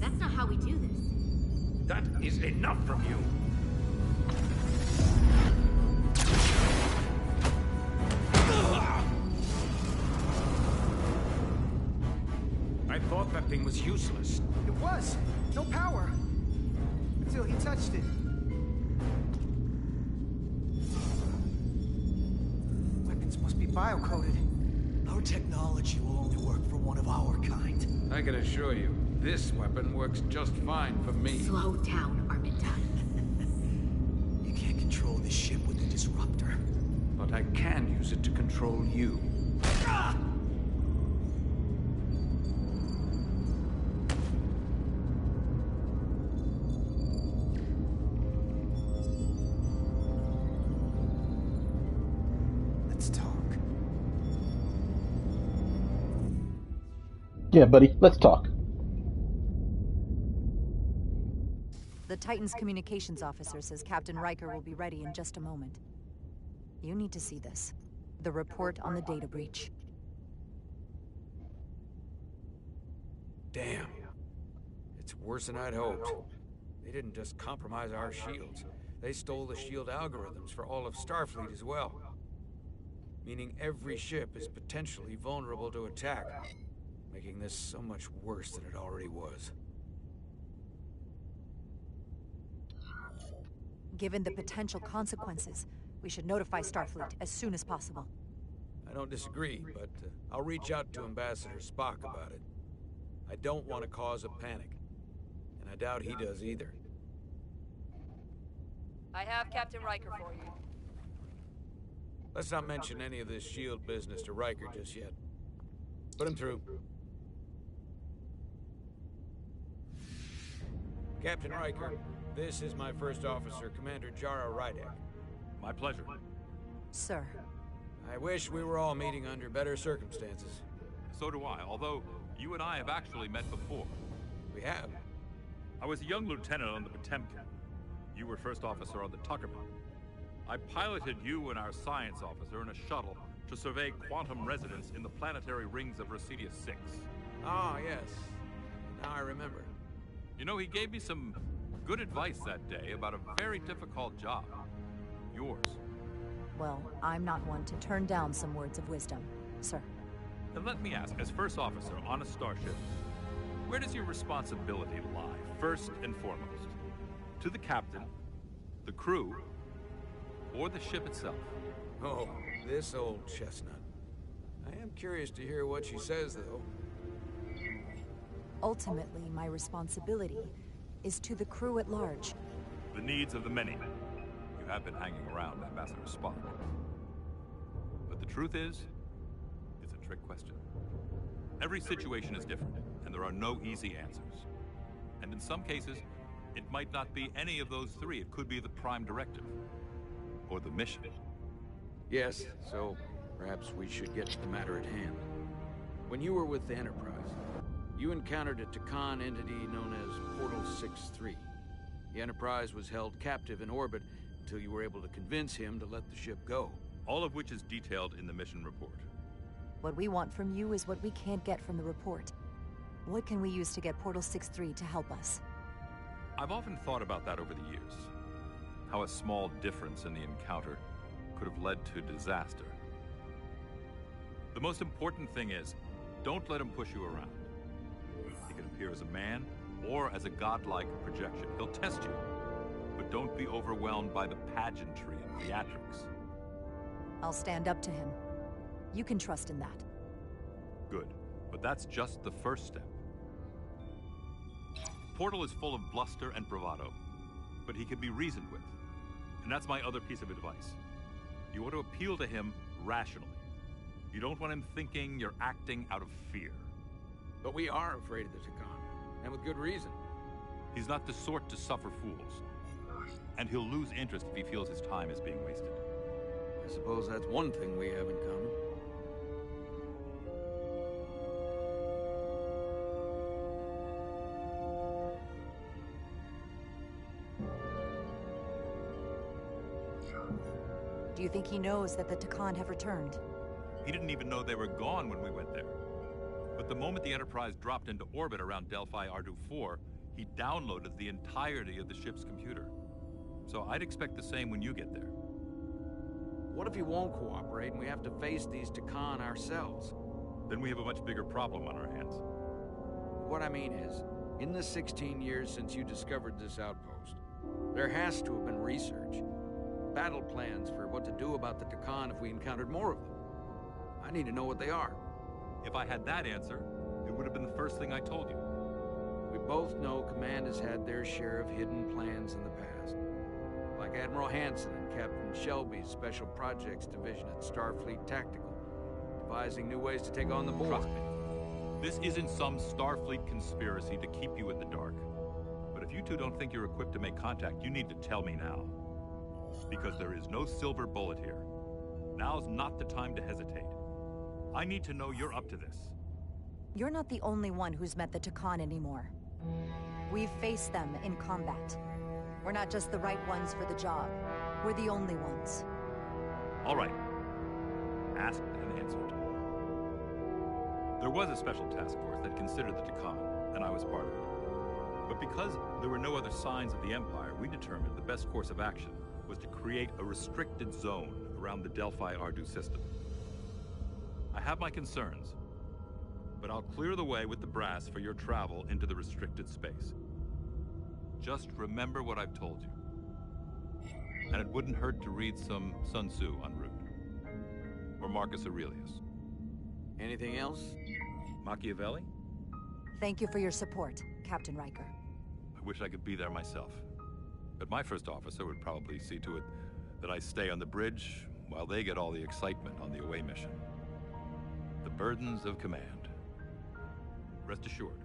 that's not how we do this. That is enough from you. I thought that thing was useless. It was. No power. Until he touched it. Weapons must be bio-coded. Our technology will only work for one of our kind. I can assure you, this weapon works just fine for me. Slow down, Armitage. You can't control this ship with the disruptor. But I can use it to control you. Ah! Yeah, buddy, let's talk. The Titan's communications officer says Captain Riker will be ready in just a moment. You need to see this. The report on the data breach. Damn. It's worse than I'd hoped. They didn't just compromise our shields. They stole the shield algorithms for all of Starfleet as well. Meaning every ship is potentially vulnerable to attack. Making this so much worse than it already was. Given the potential consequences, we should notify Starfleet as soon as possible. I don't disagree, but I'll reach out to Ambassador Spock about it. I don't want to cause a panic, and I doubt he does either. I have Captain Riker for you. Let's not mention any of this shield business to Riker just yet. Put him through. Captain Riker, this is my first officer, Commander Jara Rydek. My pleasure. Sir. I wish we were all meeting under better circumstances. So do I, although you and I have actually met before. We have? I was a young lieutenant on the Potemkin. You were first officer on the Tuckerman. I piloted you and our science officer in a shuttle to survey quantum resonance in the planetary rings of Residius 6. Ah, yes. Now I remember. You know, he gave me some good advice that day about a very difficult job. Yours. Well, I'm not one to turn down some words of wisdom, sir. And let me ask, as first officer on a starship, where does your responsibility lie, first and foremost? To the captain, the crew, or the ship itself? Oh, this old chestnut. I am curious to hear what she says, though. Ultimately, my responsibility is to the crew at large. The needs of the many. You have been hanging around Ambassador Spock. But the truth is, it's a trick question. Every situation is different, and there are no easy answers. And in some cases, it might not be any of those three. It could be the prime directive. Or the mission. Yes, so perhaps we should get to the matter at hand. When you were with the Enterprise, you encountered a Takan entity known as Portal 6-3. The Enterprise was held captive in orbit until you were able to convince him to let the ship go. All of which is detailed in the mission report. What we want from you is what we can't get from the report. What can we use to get Portal 6-3 to help us? I've often thought about that over the years. How a small difference in the encounter could have led to disaster. The most important thing is, don't let him push you around. He can appear as a man or as a godlike projection. He'll test you, but don't be overwhelmed by the pageantry and theatrics. I'll stand up to him. You can trust in that. Good, but that's just the first step. Portal is full of bluster and bravado, but he can be reasoned with. And that's my other piece of advice. You want to appeal to him rationally. You don't want him thinking you're acting out of fear. But we are afraid of the Takan, and with good reason. He's not the sort to suffer fools. And he'll lose interest if he feels his time is being wasted. I suppose that's one thing we have in common. Do you think he knows that the Takan have returned? He didn't even know they were gone when we went there. But the moment the Enterprise dropped into orbit around Delphi Ardu 4, he downloaded the entirety of the ship's computer. So I'd expect the same when you get there. What if he won't cooperate and we have to face these Takan ourselves? Then we have a much bigger problem on our hands. What I mean is, in the 16 years since you discovered this outpost, there has to have been research. Battle plans for what to do about the Takan if we encountered more of them. I need to know what they are. If I had that answer, it would have been the first thing I told you. We both know Command has had their share of hidden plans in the past. Like Admiral Hansen and Captain Shelby's Special Projects Division at Starfleet Tactical, devising new ways to take on the board. Trust me, this isn't some Starfleet conspiracy to keep you in the dark. But if you two don't think you're equipped to make contact, you need to tell me now. Because there is no silver bullet here. Now's not the time to hesitate. I need to know you're up to this. You're not the only one who's met the Takan anymore. We've faced them in combat. We're not just the right ones for the job. We're the only ones. All right. Asked and answered. There was a special task force that considered the Takan, and I was part of it. But because there were no other signs of the Empire, we determined the best course of action was to create a restricted zone around the Delphi Ardu system. I have my concerns, but I'll clear the way with the brass for your travel into the restricted space. Just remember what I've told you. And it wouldn't hurt to read some Sun Tzu en route. Or Marcus Aurelius. Anything else? Machiavelli? Thank you for your support, Captain Riker. I wish I could be there myself. But my first officer would probably see to it that I stay on the bridge while they get all the excitement on the away mission. The burdens of command. Rest assured,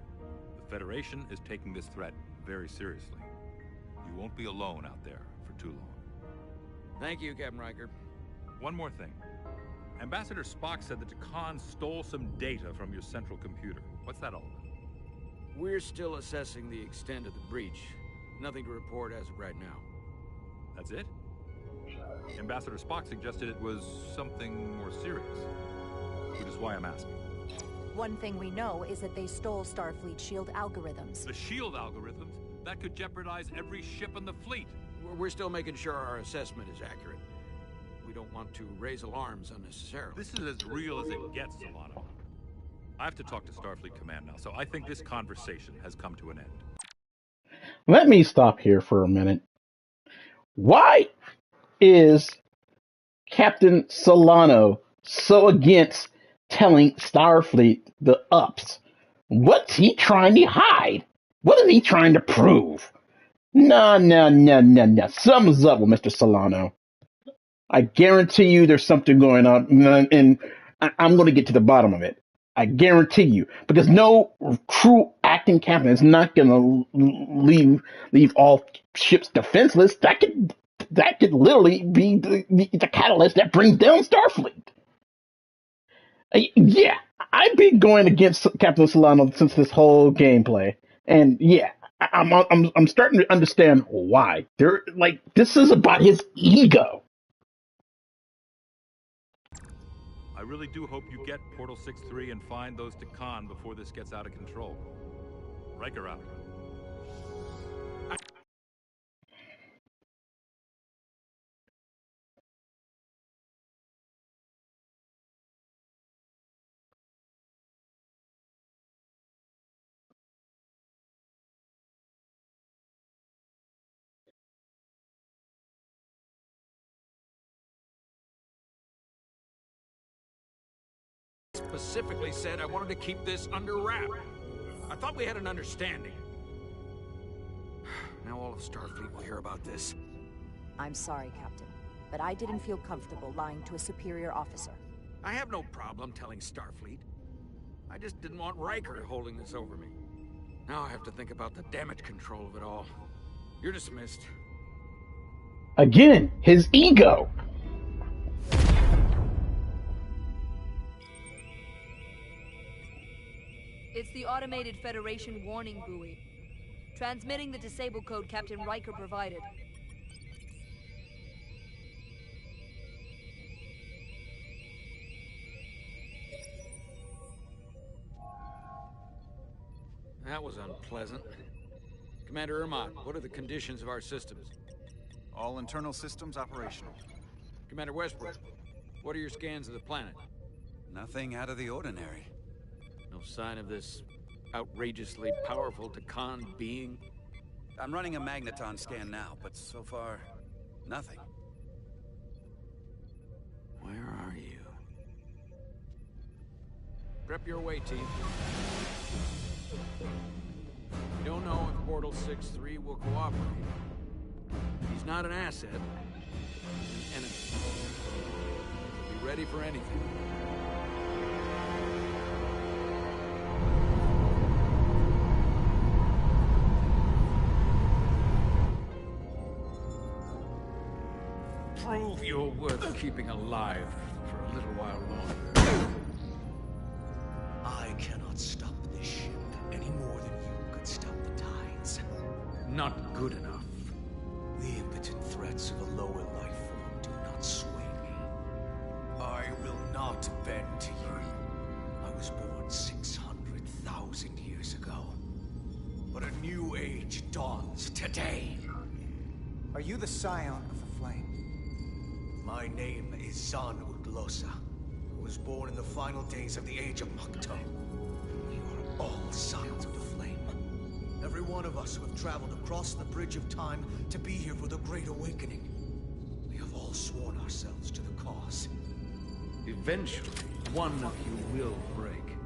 the Federation is taking this threat very seriously. You won't be alone out there for too long. Thank you, Captain Riker. One more thing. Ambassador Spock said that Takan stole some data from your central computer. What's that all about? We're still assessing the extent of the breach. Nothing to report as of right now. That's it? Ambassador Spock suggested it was something more serious. Which is why I'm asking. One thing we know is that they stole Starfleet shield algorithms. The shield algorithms? That could jeopardize every ship in the fleet. We're still making sure our assessment is accurate. We don't want to raise alarms unnecessarily. This is as real as it gets, Solano. I have to talk to Starfleet Command now, so I think this conversation has come to an end. Let me stop here for a minute. Why is Captain Solano so against telling Starfleet the ups? What's he trying to hide? What is he trying to prove? No. Something's up with Mr. Solano. I guarantee you there's something going on, and I'm going to get to the bottom of it. I guarantee you. Because no true acting captain is not going to leave all ships defenseless. That could literally be the catalyst that brings down Starfleet. Yeah, I've been going against Captain Solano since this whole gameplay, and yeah, I'm starting to understand why. This is about his ego. I really do hope you get Portal 6-3 and find those Takan before this gets out of control. Riker out. Specifically said I wanted to keep this under wrap. I thought we had an understanding. Now all of Starfleet will hear about this. I'm sorry, Captain, but I didn't feel comfortable lying to a superior officer. I have no problem telling Starfleet. I just didn't want Riker holding this over me. Now I have to think about the damage control of it all. You're dismissed. Again, his ego. It's the automated Federation warning buoy. Transmitting the disable code Captain Riker provided. That was unpleasant. Commander Ermont, what are the conditions of our systems? All internal systems operational. Commander Westbrook, what are your scans of the planet? Nothing out of the ordinary. No sign of this outrageously powerful Takan being? I'm running a magneton scan now, but so far, nothing. Where are you? Prep your way, team. We don't know if Portal 6-3 will cooperate. He's not an asset. He's an enemy. Be ready for anything. Prove you're worth keeping alive for a little while longer. I cannot stop this ship any more than you could stop the tides. Not good enough. The impotent threats of a lower life form do not sway me. I will not bend to you. I was born 600,000 years ago. But a new age dawns today. Are you the scion of the flame? My name is Zan Uglosa. I was born in the final days of the Age of Makto. We are all scions of the flame. Every one of us who have traveled across the bridge of time to be here for the Great Awakening. We have all sworn ourselves to the cause. Eventually, one of you will break.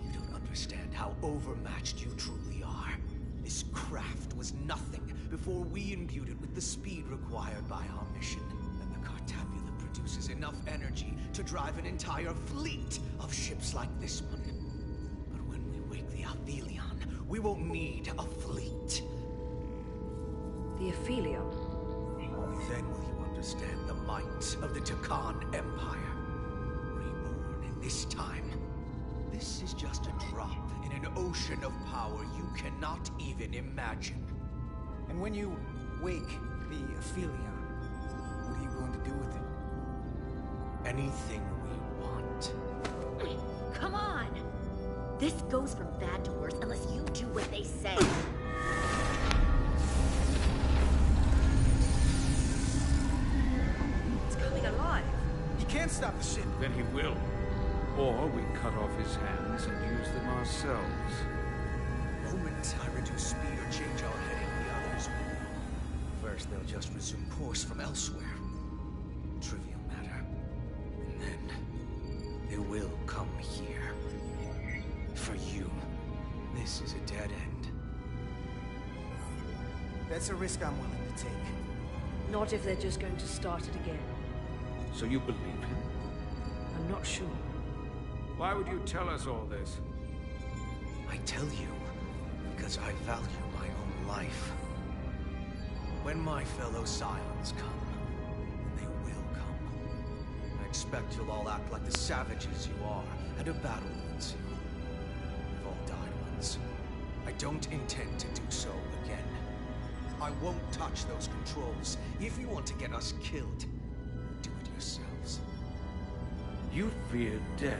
You don't understand how overmatched you truly are. This craft was nothing before we imbued it with the speed required by our mission. And the Cartabula produces enough energy to drive an entire fleet of ships like this one. But when we wake the Aphelion, we won't need a fleet. The Aphelion? Only then will you understand the might of the Takan Empire. Reborn in this time. This is just a drop in an ocean of power you cannot even imagine. And when you wake the Aphelion, what are you going to do with it? Anything we want. Come on! This goes from bad to worse unless you do what they say. It's coming alive. He can't stop the ship. Then he will. Or we cut off his hands and use them ourselves. The moment I reduce speed or change our heading, the others will. First, they'll just resume course from elsewhere. Trivial matter. And then, they will come here. For you, this is a dead end. That's a risk I'm willing to take. Not if they're just going to start it again. So you believe him? I'm not sure. Why would you tell us all this? I tell you, because I value my own life. When my fellow scions come, they will come. I expect you'll all act like the savages you are, and a battle wounds you. We've all died once. I don't intend to do so again. I won't touch those controls. If you want to get us killed, do it yourselves. You fear death.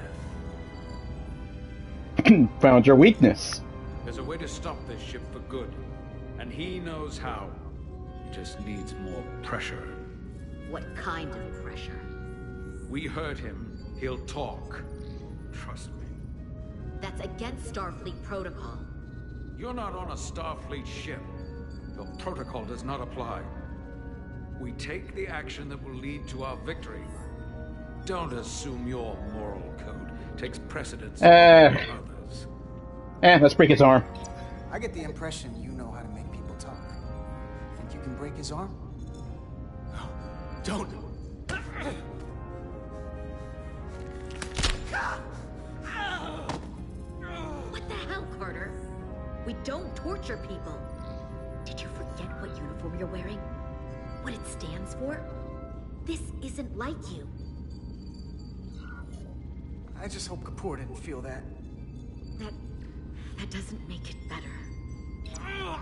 Found your weakness. There's a way to stop this ship for good. And he knows how. He just needs more pressure. What kind of pressure? We heard him. He'll talk. Trust me. That's against Starfleet protocol. You're not on a Starfleet ship. Your protocol does not apply. We take the action that will lead to our victory. Don't assume your moral code takes precedence over others. Let's break his arm. I get the impression you know how to make people talk. Think you can break his arm? No, don't. What the hell, Carter? We don't torture people. Did you forget what uniform you're wearing? What it stands for? This isn't like you. I just hope Kapoor didn't feel that. That doesn't make it better.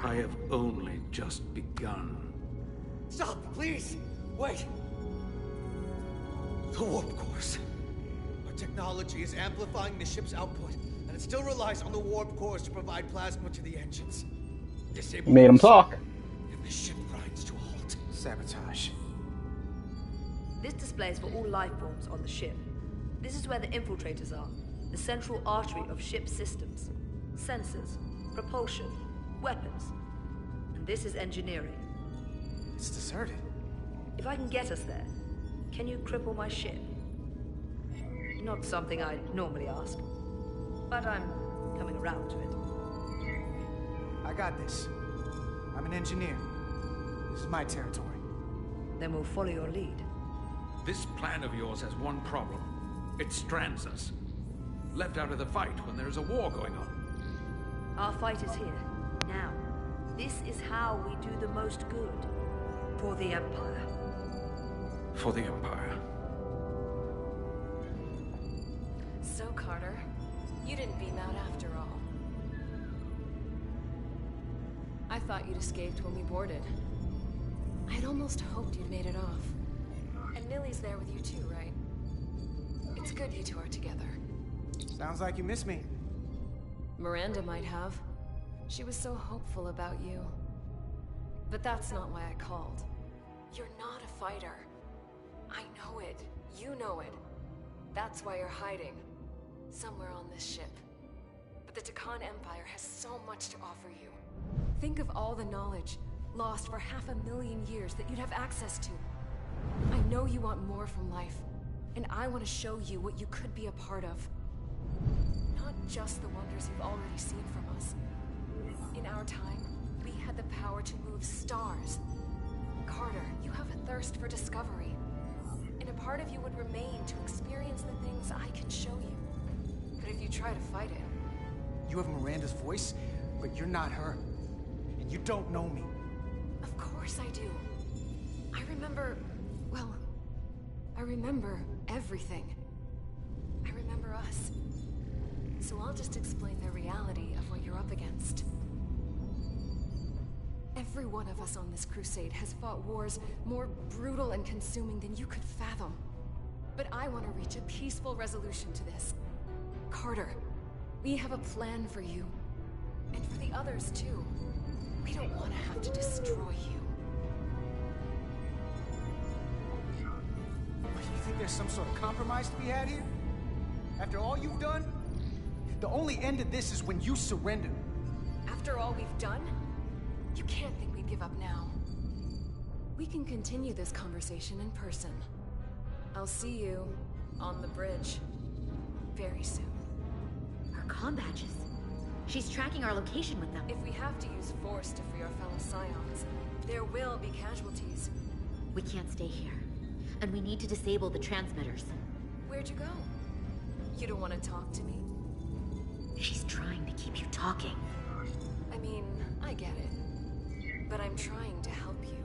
I have only just begun. Stop, please! Wait! The warp cores. Our technology is amplifying the ship's output, and it still relies on the warp cores to provide plasma to the engines. Disable Made him those, talk. and the ship grinds to a halt. Sabotage. This displays for all life forms on the ship. This is where the infiltrators are, the central artery of ship systems. Sensors, propulsion, weapons. And this is engineering. It's deserted. If I can get us there, can you cripple my ship? Not something I normally ask, but I'm coming around to it. I got this. I'm an engineer. This is my territory. Then we'll follow your lead. This plan of yours has one problem. It strands us. Left out of the fight when there's a war going on. Our fight is here, now. This is how we do the most good. For the Empire. For the Empire. So, Carter, you didn't beam out after all. I thought you'd escaped when we boarded. I'd almost hoped you'd made it off. And Millie's there with you too, right? It's good you two are together. Sounds like you miss me. Miranda might have. She was so hopeful about you. But that's not why I called. You're not a fighter. I know it. You know it. That's why you're hiding. Somewhere on this ship. But the Takan Empire has so much to offer you. Think of all the knowledge lost for 500,000 years that you'd have access to. I know you want more from life, and I want to show you what you could be a part of. Not just the wonders you've already seen from us. In our time, we had the power to move stars. Carter, you have a thirst for discovery. And a part of you would remain to experience the things I can show you. But if you try to fight it... You have Miranda's voice, but you're not her. And you don't know me. Of course I do. I remember... well... I remember everything. I remember us. So I'll just explain the reality of what you're up against. Every one of us on this crusade has fought wars more brutal and consuming than you could fathom. But I want to reach a peaceful resolution to this. Carter, we have a plan for you. And for the others, too. We don't want to have to destroy you. You think there's some sort of compromise to be had here? After all you've done? The only end of this is when you surrender. After all we've done? You can't think we'd give up now. We can continue this conversation in person. I'll see you on the bridge very soon. Her comm badges. She's tracking our location with them. If we have to use force to free our fellow Scions, there will be casualties. We can't stay here. And we need to disable the transmitters. Where'd you go? You don't want to talk to me? She's trying to keep you talking. I mean, I get it. But I'm trying to help you.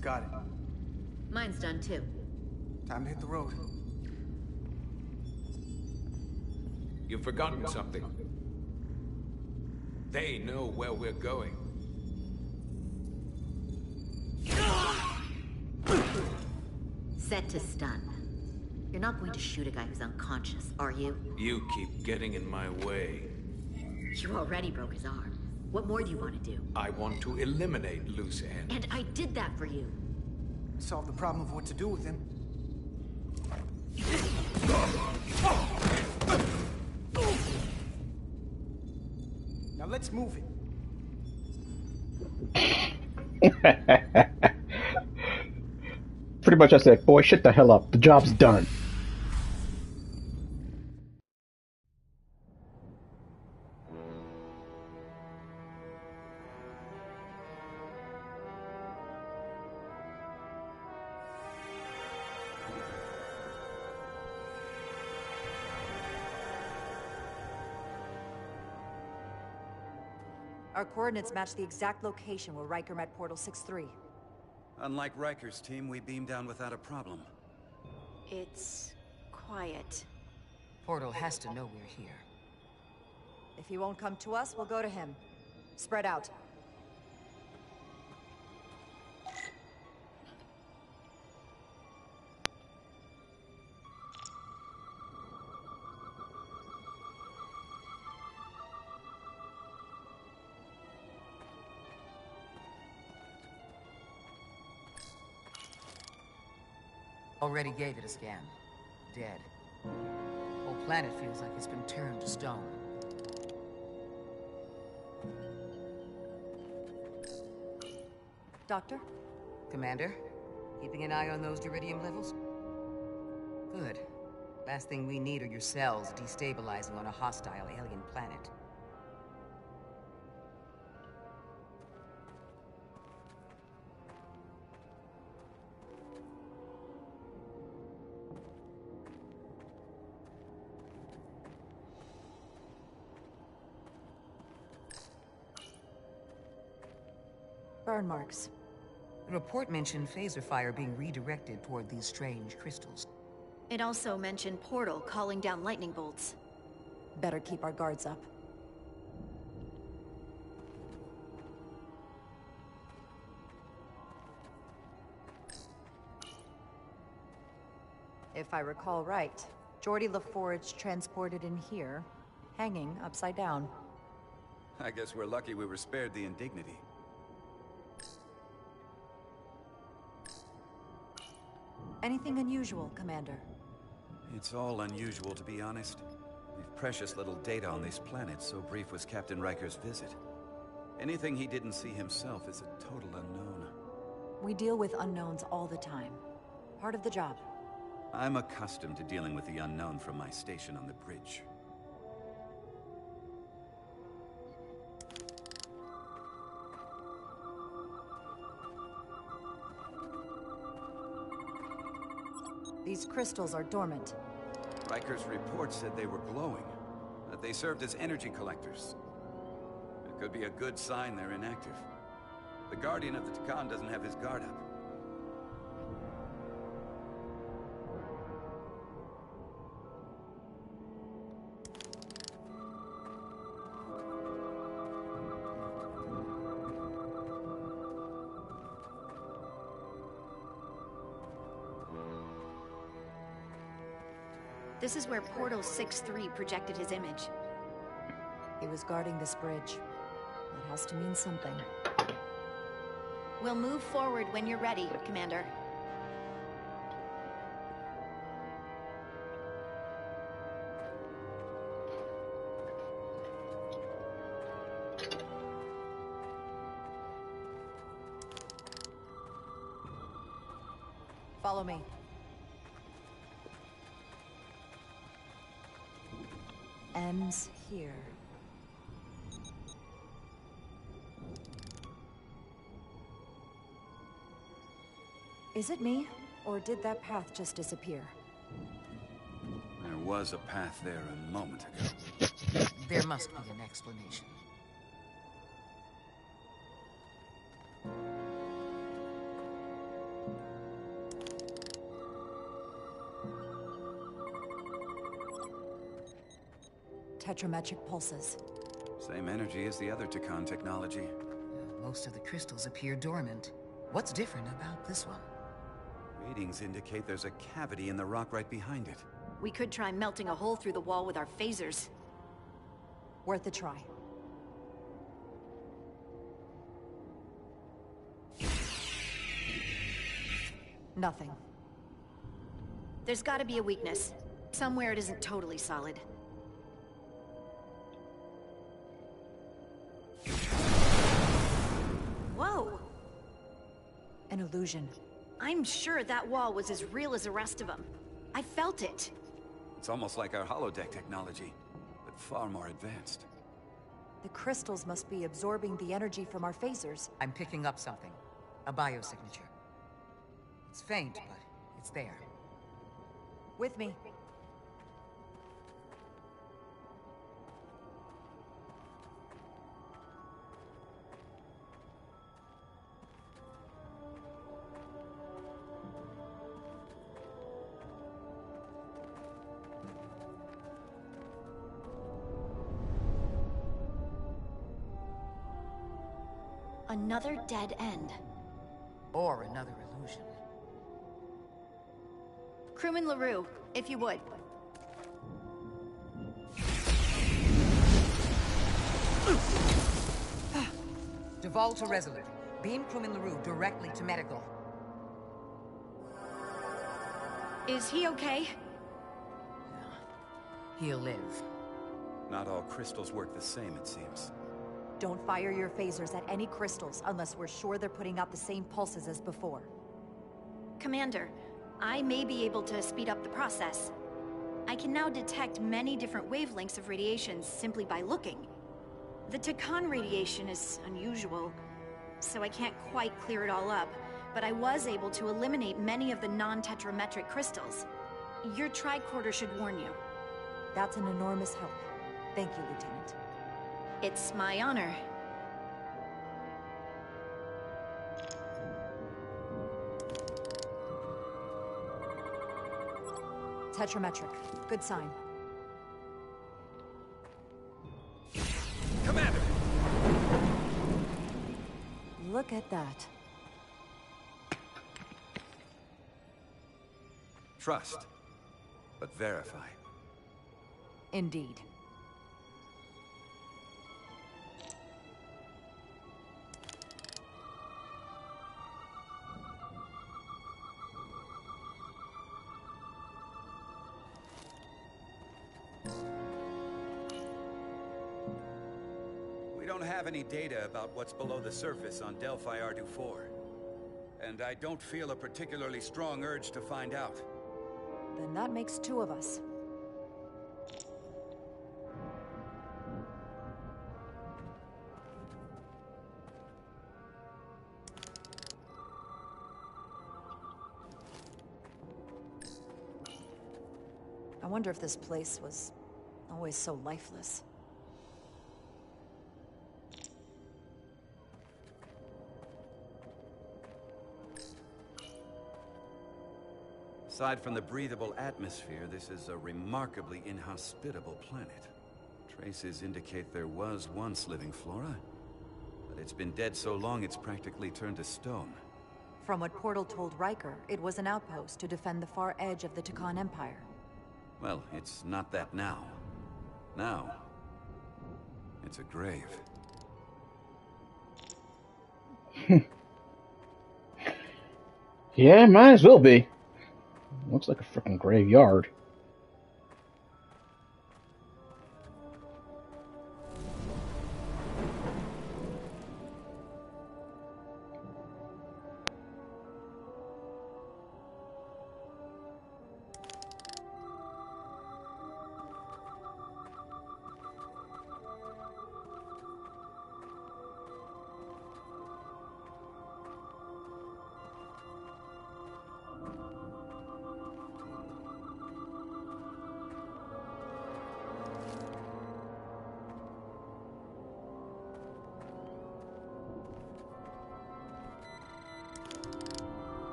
Got it. Mine's done too. Time to hit the road. You've forgotten something. They know where we're going. Set to stun. You're not going to shoot a guy who's unconscious, are you? You keep getting in my way. You already broke his arm. What more do you want to do? I want to eliminate loose ends. And I did that for you. Solve the problem of what to do with him. Now let's move it. Pretty much I said, boy, shut the hell up. The job's done. Our coordinates match the exact location where Riker met Portal 6-3. Unlike Riker's team, we beamed down without a problem. It's quiet. Portal has to know we're here. If he won't come to us, we'll go to him. Spread out. Already gave it a scan. Dead. Whole planet feels like it's been turned to stone. Doctor? Commander? Keeping an eye on those Duridium levels? Good. Last thing we need are your cells destabilizing on a hostile alien planet. Burn marks. The report mentioned phaser fire being redirected toward these strange crystals. It also mentioned Portal calling down lightning bolts. Better keep our guards up. If I recall right, Geordi LaForge transported in here, hanging upside down. I guess we're lucky we were spared the indignity. Anything unusual, Commander? It's all unusual, to be honest. We've precious little data on this planet, so brief was Captain Riker's visit. Anything he didn't see himself is a total unknown. We deal with unknowns all the time. Part of the job. I'm accustomed to dealing with the unknown from my station on the bridge. These crystals are dormant. Riker's report said they were glowing, that they served as energy collectors. It could be a good sign they're inactive. The Guardian of the Takan doesn't have his guard up. This is where Portal 6-3 projected his image. He was guarding this bridge. That has to mean something. We'll move forward when you're ready, Commander. Follow me. Ends here. Is it me, or did that path just disappear? There was a path there a moment ago. There must be an explanation. Tetrametric pulses. Same energy as the other Takan technology. Most of the crystals appear dormant. What's different about this one? Readings indicate there's a cavity in the rock right behind it. We could try melting a hole through the wall with our phasers. Worth a try. Nothing. There's gotta be a weakness. Somewhere it isn't totally solid. Whoa! An illusion. I'm sure that wall was as real as the rest of them. I felt it. It's almost like our holodeck technology, but far more advanced. The crystals must be absorbing the energy from our phasers. I'm picking up something. A biosignature. It's faint, but it's there. With me. Another dead end. Or another illusion. Crewman LaRue, if you would. Duval to Resolute. Beam crewman LaRue directly to medical. Is he okay? He'll live. Not all crystals work the same, it seems. Don't fire your phasers at any crystals unless we're sure they're putting out the same pulses as before. Commander, I may be able to speed up the process. I can now detect many different wavelengths of radiation simply by looking. The Takan radiation is unusual, so I can't quite clear it all up, but I was able to eliminate many of the non-tetrametric crystals. Your tricorder should warn you. That's an enormous help. Thank you, Lieutenant. It's my honor. Tetrametric. Good sign. Commander! Look at that. Trust, but verify. Indeed. We don't have any data about what's below the surface on Delphi Ardu 4. And I don't feel a particularly strong urge to find out. Then that makes two of us. I wonder if this place was always so lifeless. Aside from the breathable atmosphere, this is a remarkably inhospitable planet. Traces indicate there was once living flora, but it's been dead so long it's practically turned to stone. From what Portal told Riker, it was an outpost to defend the far edge of the Takan Empire. Well, it's not that now. Now, it's a grave. Yeah, might as well be. Looks like a freaking graveyard.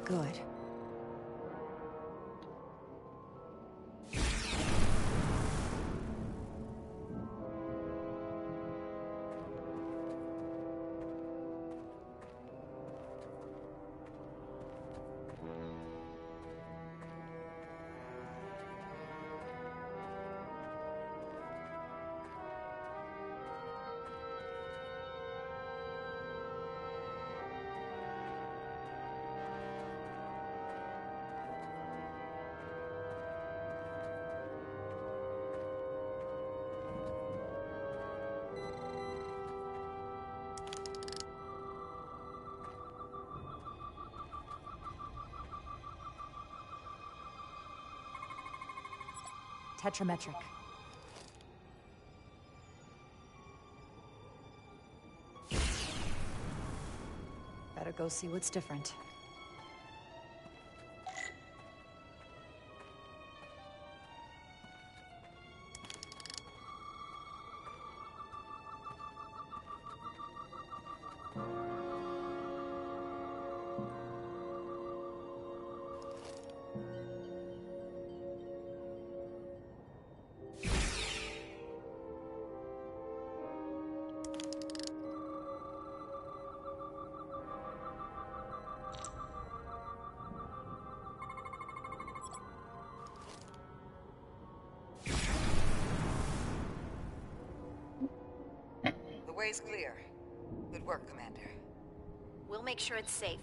Good. Tetrametric. Better go see what's different. way's clear. Good work, Commander. We'll make sure it's safe.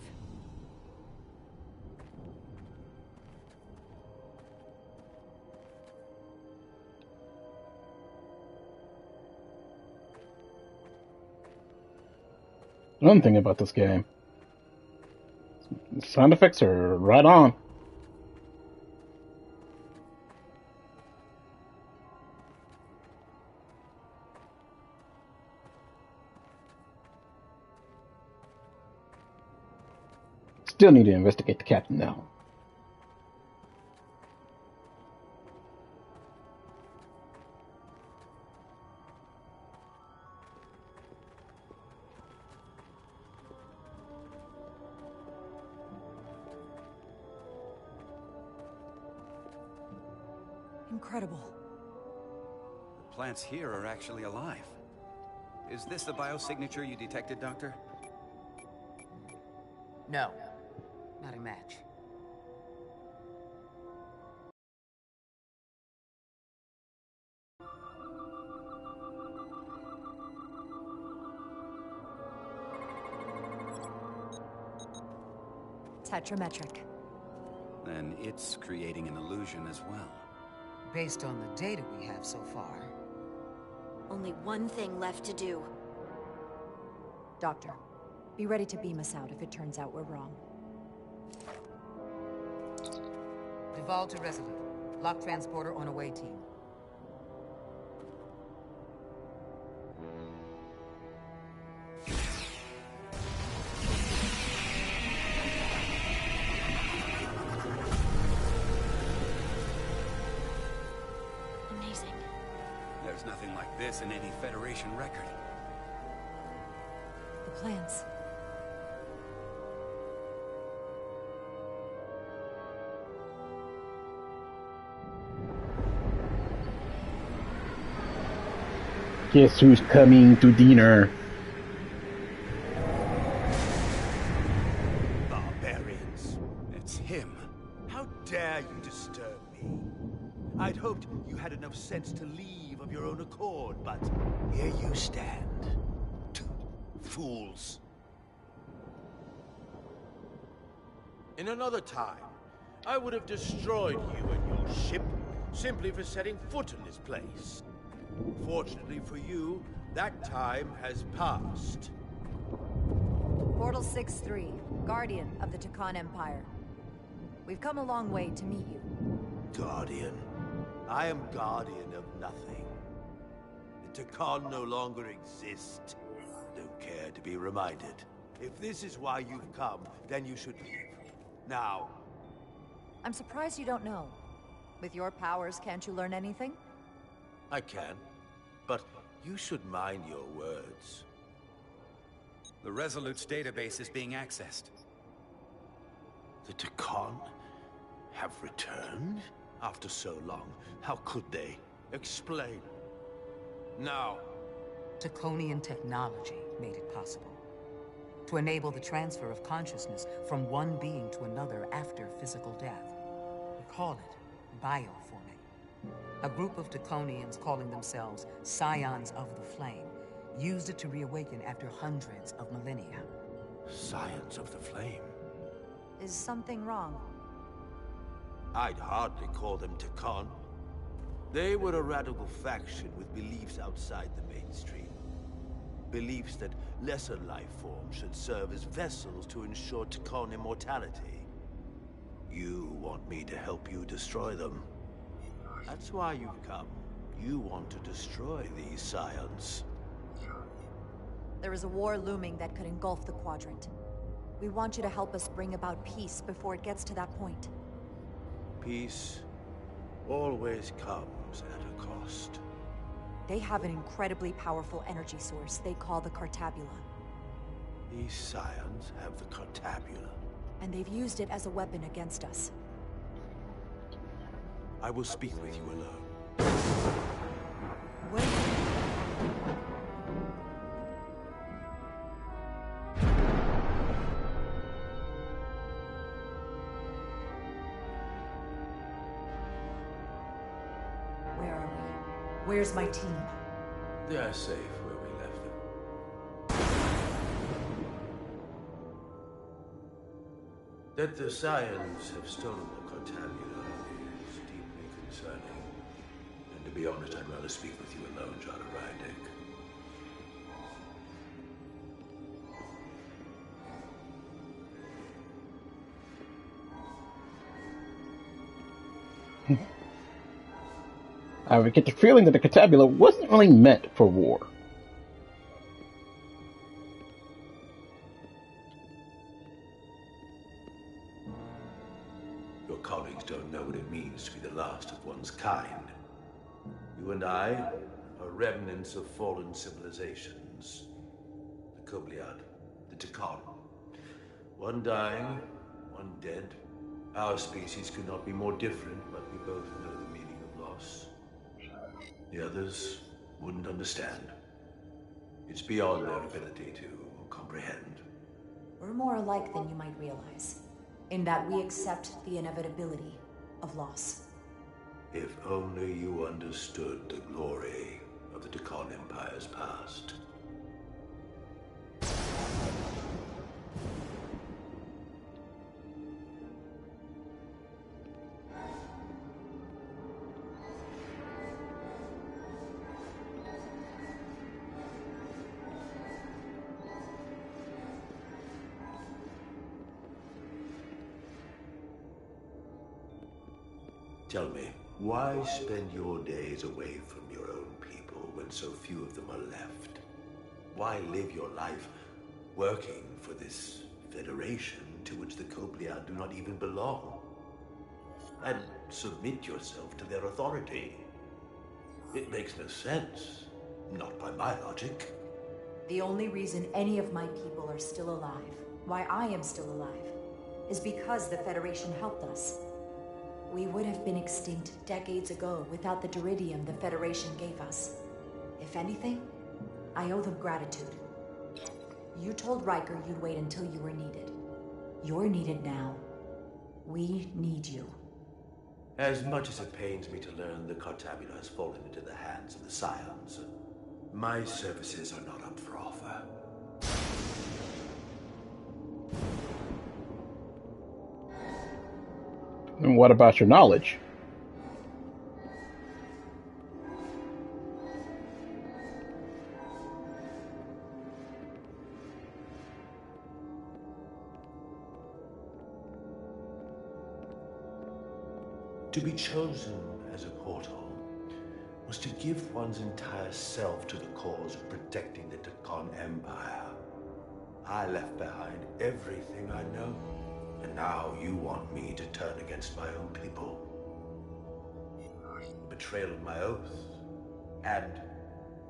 One thing about this game, sound effects are right on. Still need to investigate the captain now. Incredible. The plants here are actually alive. Is this the biosignature you detected, Doctor? No. Not a match. Tetrametric. Then it's creating an illusion as well. Based on the data we have so far. Only one thing left to do. Doctor, be ready to beam us out if it turns out we're wrong. Devolve to Resolute. Lock transporter on away team. Amazing. There's nothing like this in any Federation record. The plans. Guess who's coming to dinner? Barbarians. It's him. How dare you disturb me? I'd hoped you had enough sense to leave of your own accord, but here you stand. Two fools. In another time, I would have destroyed you and your ship simply for setting foot in this place. Fortunately for you, that time has passed. Portal 6-3, Guardian of the Takan Empire. We've come a long way to meet you. Guardian? I am guardian of nothing. The Takan no longer exist. Don't care to be reminded. If this is why you've come, then you should leave. Now. I'm surprised you don't know. With your powers, can't you learn anything? I can, but you should mind your words. The Resolute's database is being accessed. The Takan have returned? After so long, how could they? Explain. Now. Taconian technology made it possible. To enable the transfer of consciousness from one being to another after physical death. We call it bioforming. A group of Taconians calling themselves Scions of the Flame used it to reawaken after hundreds of millennia. Scions of the Flame? Is something wrong? I'd hardly call them Takan. They were a radical faction with beliefs outside the mainstream. Beliefs that lesser life forms should serve as vessels to ensure Takan immortality. You want me to help you destroy them? That's why you've come. You want to destroy these Scions. There is a war looming that could engulf the Quadrant. We want you to help us bring about peace before it gets to that point. Peace always comes at a cost. They have an incredibly powerful energy source they call the Cartabula. These Scions have the Cartabula. And they've used it as a weapon against us. I will speak with you alone. Wait. Where are we? Where's my team? They are safe where we left them. That the Scions have stolen the Cortabula is deeply concerning. And to be honest, I'd rather speak with you alone, John Rydick. I would get the feeling that the Cortabula wasn't really meant for war. Your colleagues don't know what it means to be the last of one's kind. You and I are remnants of fallen civilizations. The Kobliad, the Tikhon. One dying, one dead. Our species could not be more different, but we both know the meaning of loss. The others wouldn't understand. It's beyond their ability to comprehend. We're more alike than you might realize, in that we accept the inevitability of loss. If only you understood the glory of the Tikhon Empire's past. Tell me, why spend your days away from your own people when so few of them are left? Why live your life working for this federation to which the Kobliad do not even belong? And submit yourself to their authority? It makes no sense. Not by my logic. The only reason any of my people are still alive, why I am still alive, is because the Federation helped us. We would have been extinct decades ago without the Duridium the Federation gave us. If anything, I owe them gratitude. You told Riker you'd wait until you were needed. You're needed now. We need you. As much as it pains me to learn the Cortabula has fallen into the hands of the Scions, my services are not up for offer. And what about your knowledge? To be chosen as a portal was to give one's entire self to the cause of protecting the Tikhon Empire. I left behind everything I know, and now you want me to turn against my own people. Betrayal of my oath, and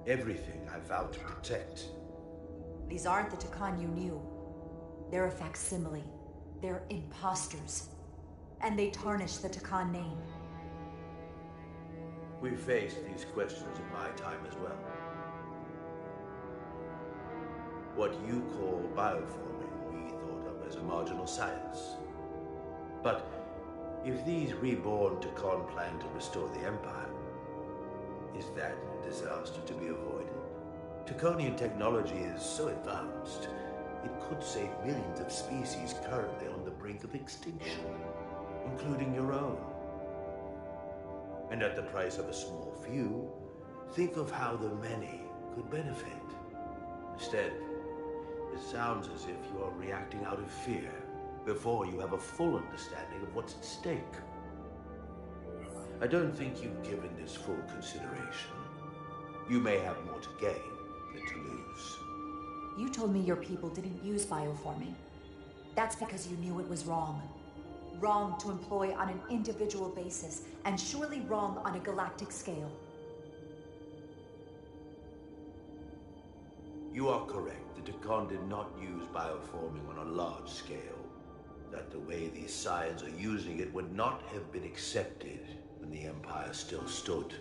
everything I vowed to protect. These aren't the Tikhon you knew. They're a facsimile. They're imposters. And they tarnish the Tikhon name. We faced these questions in my time as well. What you call bioforming, we thought of as a marginal science. But if these reborn Tikhon plan to restore the Empire, is that a disaster to be avoided? Tikhonian technology is so advanced, it could save millions of species currently on the brink of extinction, including your own. And at the price of a small few, think of how the many could benefit. Instead, it sounds as if you are reacting out of fear before you have a full understanding of what's at stake. I don't think you've given this full consideration. You may have more to gain than to lose. You told me your people didn't use bioforming. That's because you knew it was wrong. Wrong to employ on an individual basis, and surely wrong on a galactic scale. You are correct. The Tikhon did not use bioforming on a large scale. That the way these Scions are using it would not have been accepted when the Empire still stood.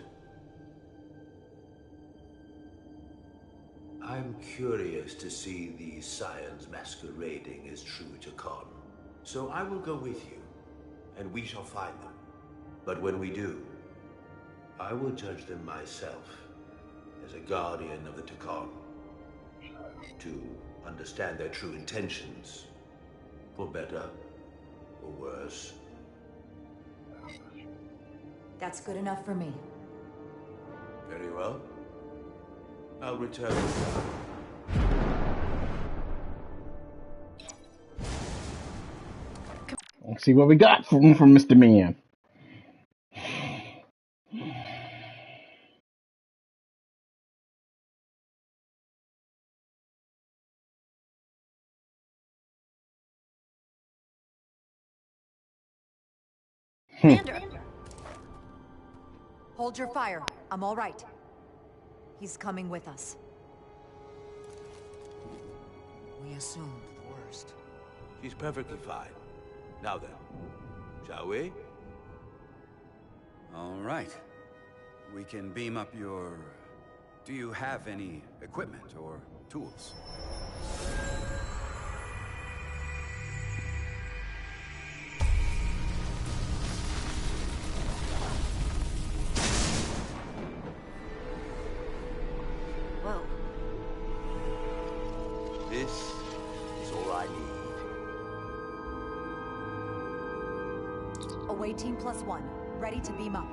I'm curious to see these Scions masquerading as true Tikhon. So I will go with you, and we shall find them. But when we do, I will judge them myself as a guardian of the Tikhon, to understand their true intentions, for better or worse. That's good enough for me. Very well. I'll return. Let's see what we got from Mr. Man. Commander! Hold your fire. I'm all right. He's coming with us. We assumed the worst. She's perfectly fine. Now then, shall we? All right. We can beam up your... Do you have any equipment or tools? Whoa. This is all I need. Away team +1. Ready to beam up.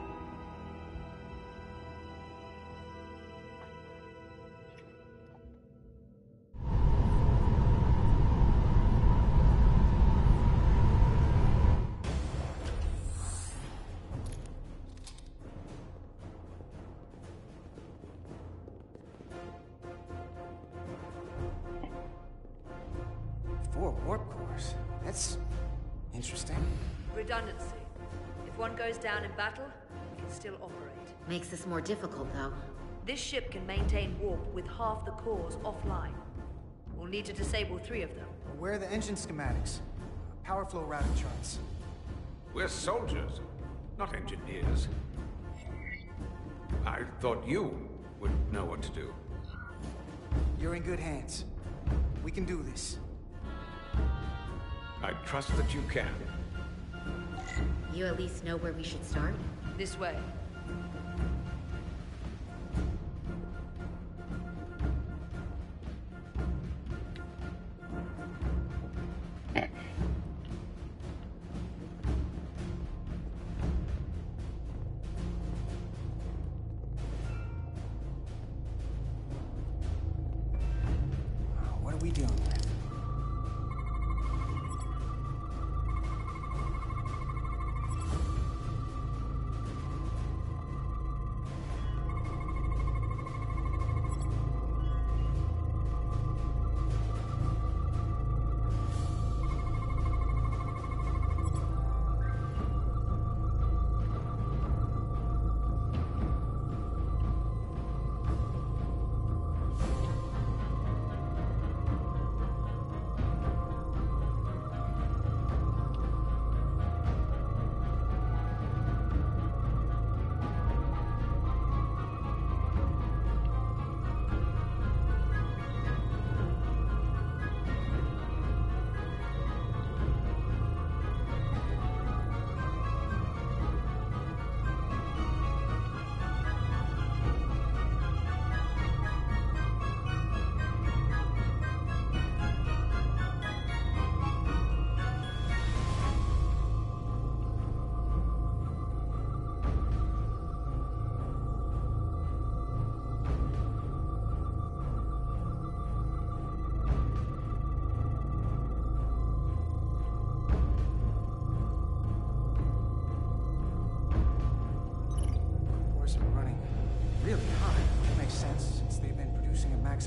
Four warp cores. That's interesting. Redundancy. If one goes down in battle, it can still operate. Makes this more difficult, though. This ship can maintain warp with half the cores offline. We'll need to disable 3 of them. Where are the engine schematics? Power flow routing charts. We're soldiers, not engineers. I thought you would know what to do. You're in good hands. We can do this. I trust that you can. You at least know where we should start? This way. What are we dealing with?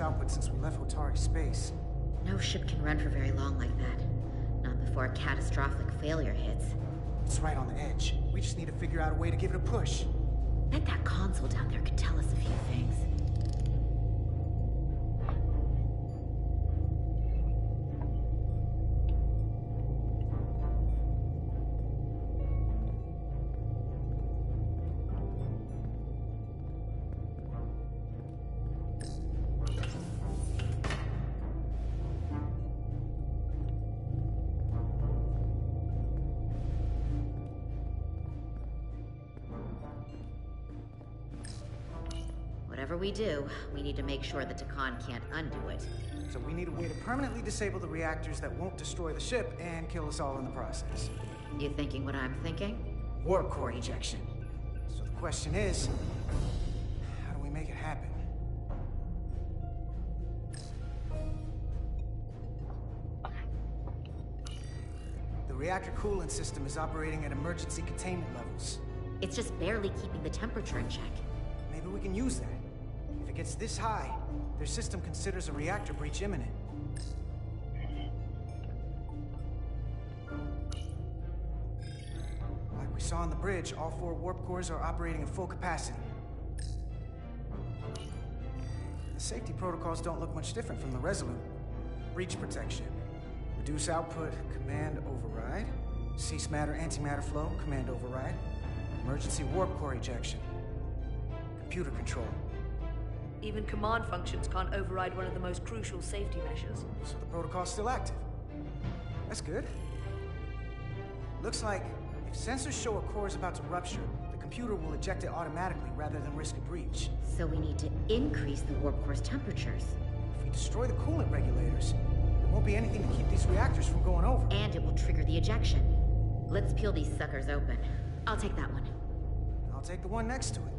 Output since we left Otari space. No ship can run for very long like that. Not before a catastrophic failure hits. It's right on the edge. We just need to figure out a way to give it a push. Bet that console down there could tell us a few things. Whatever we do, we need to make sure the Takan can't undo it. So we need a way to permanently disable the reactors that won't destroy the ship and kill us all in the process. You thinking what I'm thinking? Warp core ejection. So the question is, how do we make it happen? The reactor coolant system is operating at emergency containment levels. It's just barely keeping the temperature in check. Maybe we can use that. If it gets this high, their system considers a reactor breach imminent. Like we saw on the bridge, all 4 warp cores are operating at full capacity. The safety protocols don't look much different from the Resolute. Breach protection. Reduce output, command override. Cease matter, antimatter flow, command override. Emergency warp core ejection. Computer control. Even command functions can't override one of the most crucial safety measures. So the protocol's still active. That's good. Looks like if sensors show a core is about to rupture, the computer will eject it automatically rather than risk a breach. So we need to increase the warp core's temperatures. If we destroy the coolant regulators, there won't be anything to keep these reactors from going over. And it will trigger the ejection. Let's peel these suckers open. I'll take that one. I'll take the one next to it.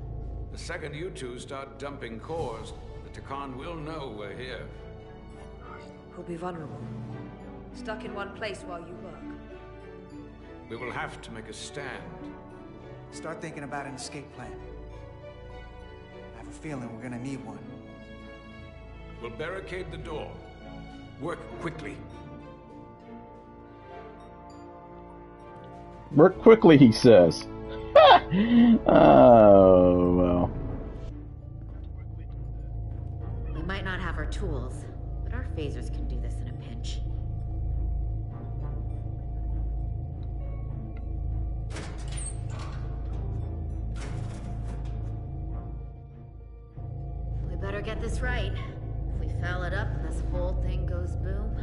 The second you two start dumping cores, the Takan will know we're here. We'll be vulnerable. Stuck in one place while you work. We will have to make a stand. Start thinking about an escape plan. I have a feeling we're gonna need one. We'll barricade the door. Work quickly. Work quickly, he says. Oh, well. We might not have our tools, but our phasers can do this in a pinch. We better get this right. If we foul it up and this whole thing goes boom,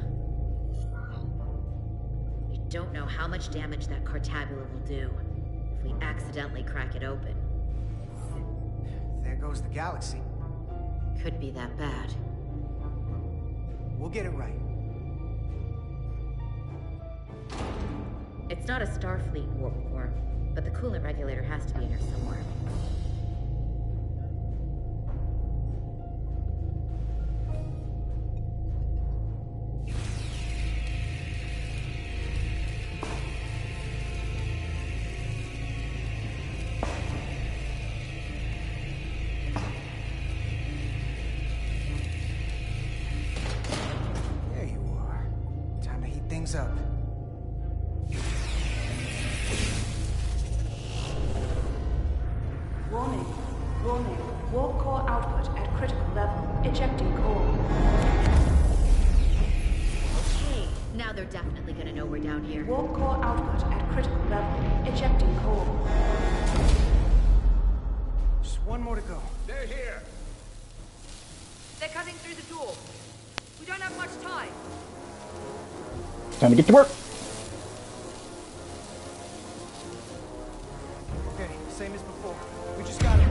we don't know how much damage that cartabula will do if we accidentally crack it open. There goes the galaxy. Could be that bad. We'll get it right. It's not a Starfleet warp core, but the coolant regulator has to be here somewhere. There you are. Time to heat things up. Warning. Warning. Warp core output at critical level. Ejecting core. Okay, now they're definitely gonna know we're down here. Warp core output at critical level. Ejecting core. Just one more to go. They're here. They're cutting through the door. We don't have much time. Time to get to work. Okay, same as before. We just gotta...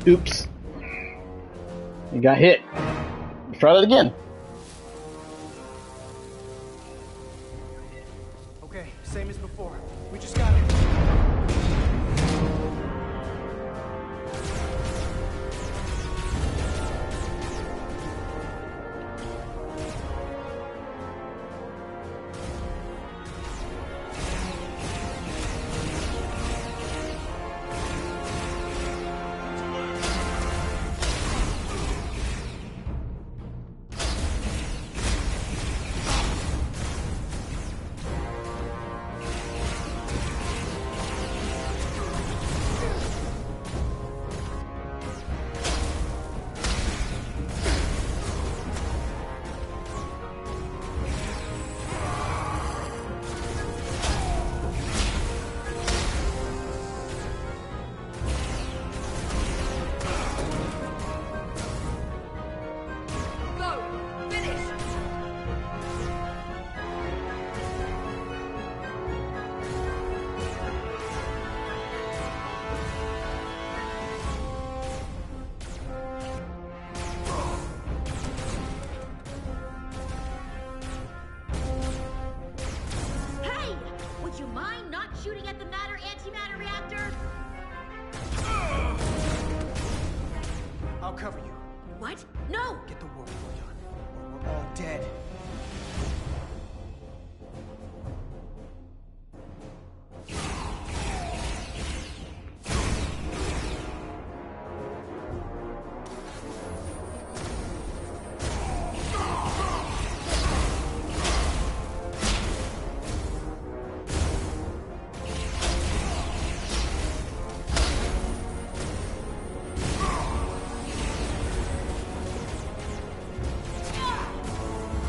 Oops. You got hit. Let's try that again. Okay, same as before. We just gotta... No! Get the warp core done, or we're all dead.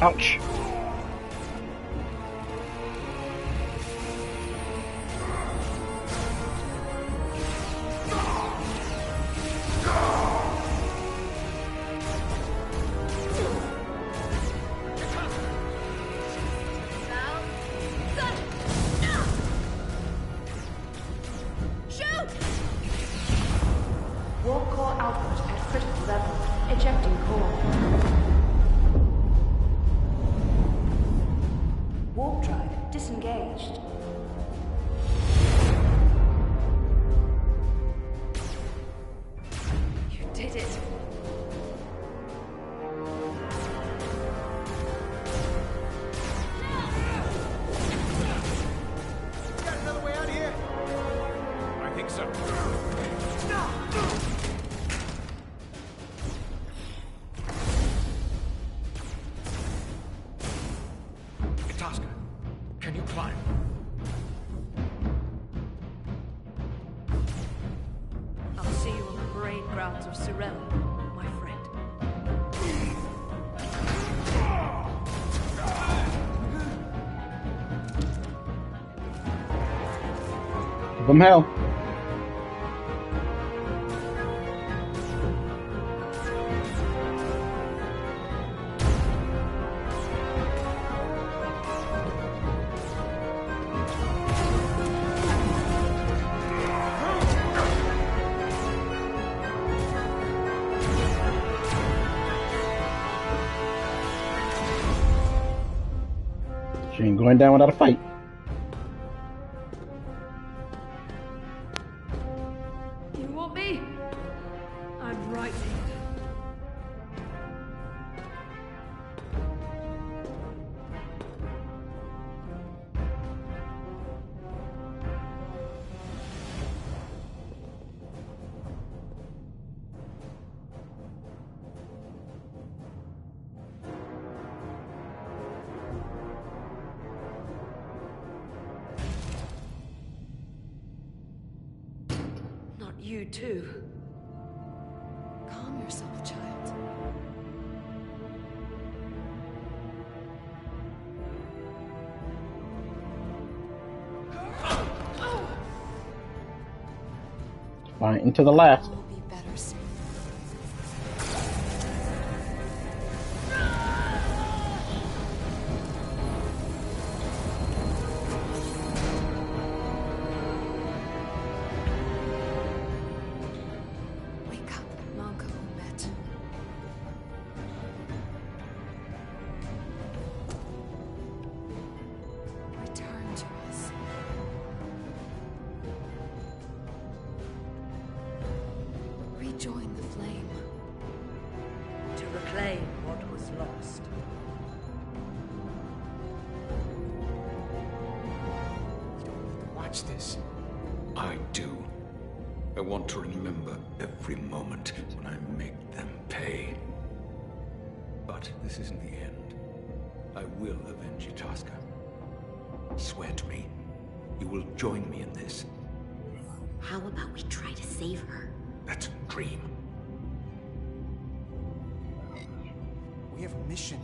Ouch. Shoot! Warp core output at critical level. Ejecting core. Warp drive disengaged. You did it. Got another way out of here? I think so. Itasca, can you climb? I'll see you on the parade grounds of Sirel, my friend. Give them hell. She ain't going down without a fight. You want me? I'm right here. Not you too. Calm yourself, child. Fighting to the last. All will be better soon. Wake up, Manka Umet. Return to us. Rejoin the flame. To reclaim what was lost. Watch this. I do. I want to remember every moment when I make them pay. But this isn't the end. I will avenge Itasca. Swear to me, you will join me in this. How about we try to save her? That's a dream. We have a mission.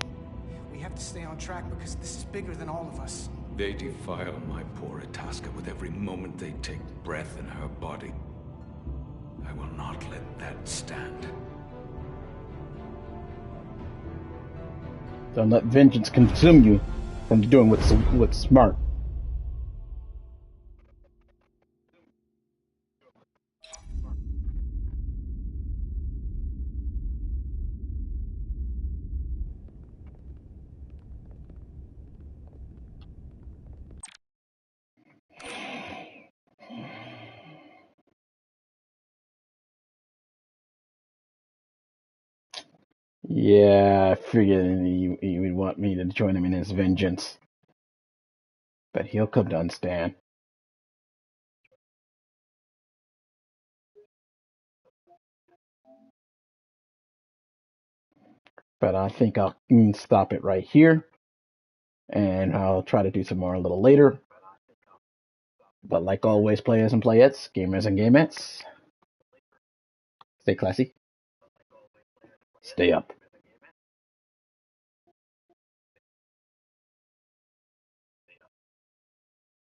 We have to stay on track because this is bigger than all of us. They defile my poor Itasca with every moment they take breath in her body. I will not let that stand. Don't let vengeance consume you from doing what's smart. Yeah, I figured he would want me to join him in his vengeance. But he'll come to understand. But I think I'll stop it right here. And I'll try to do some more a little later. But like always, players and playettes, gamers and gamettes, stay classy, stay up.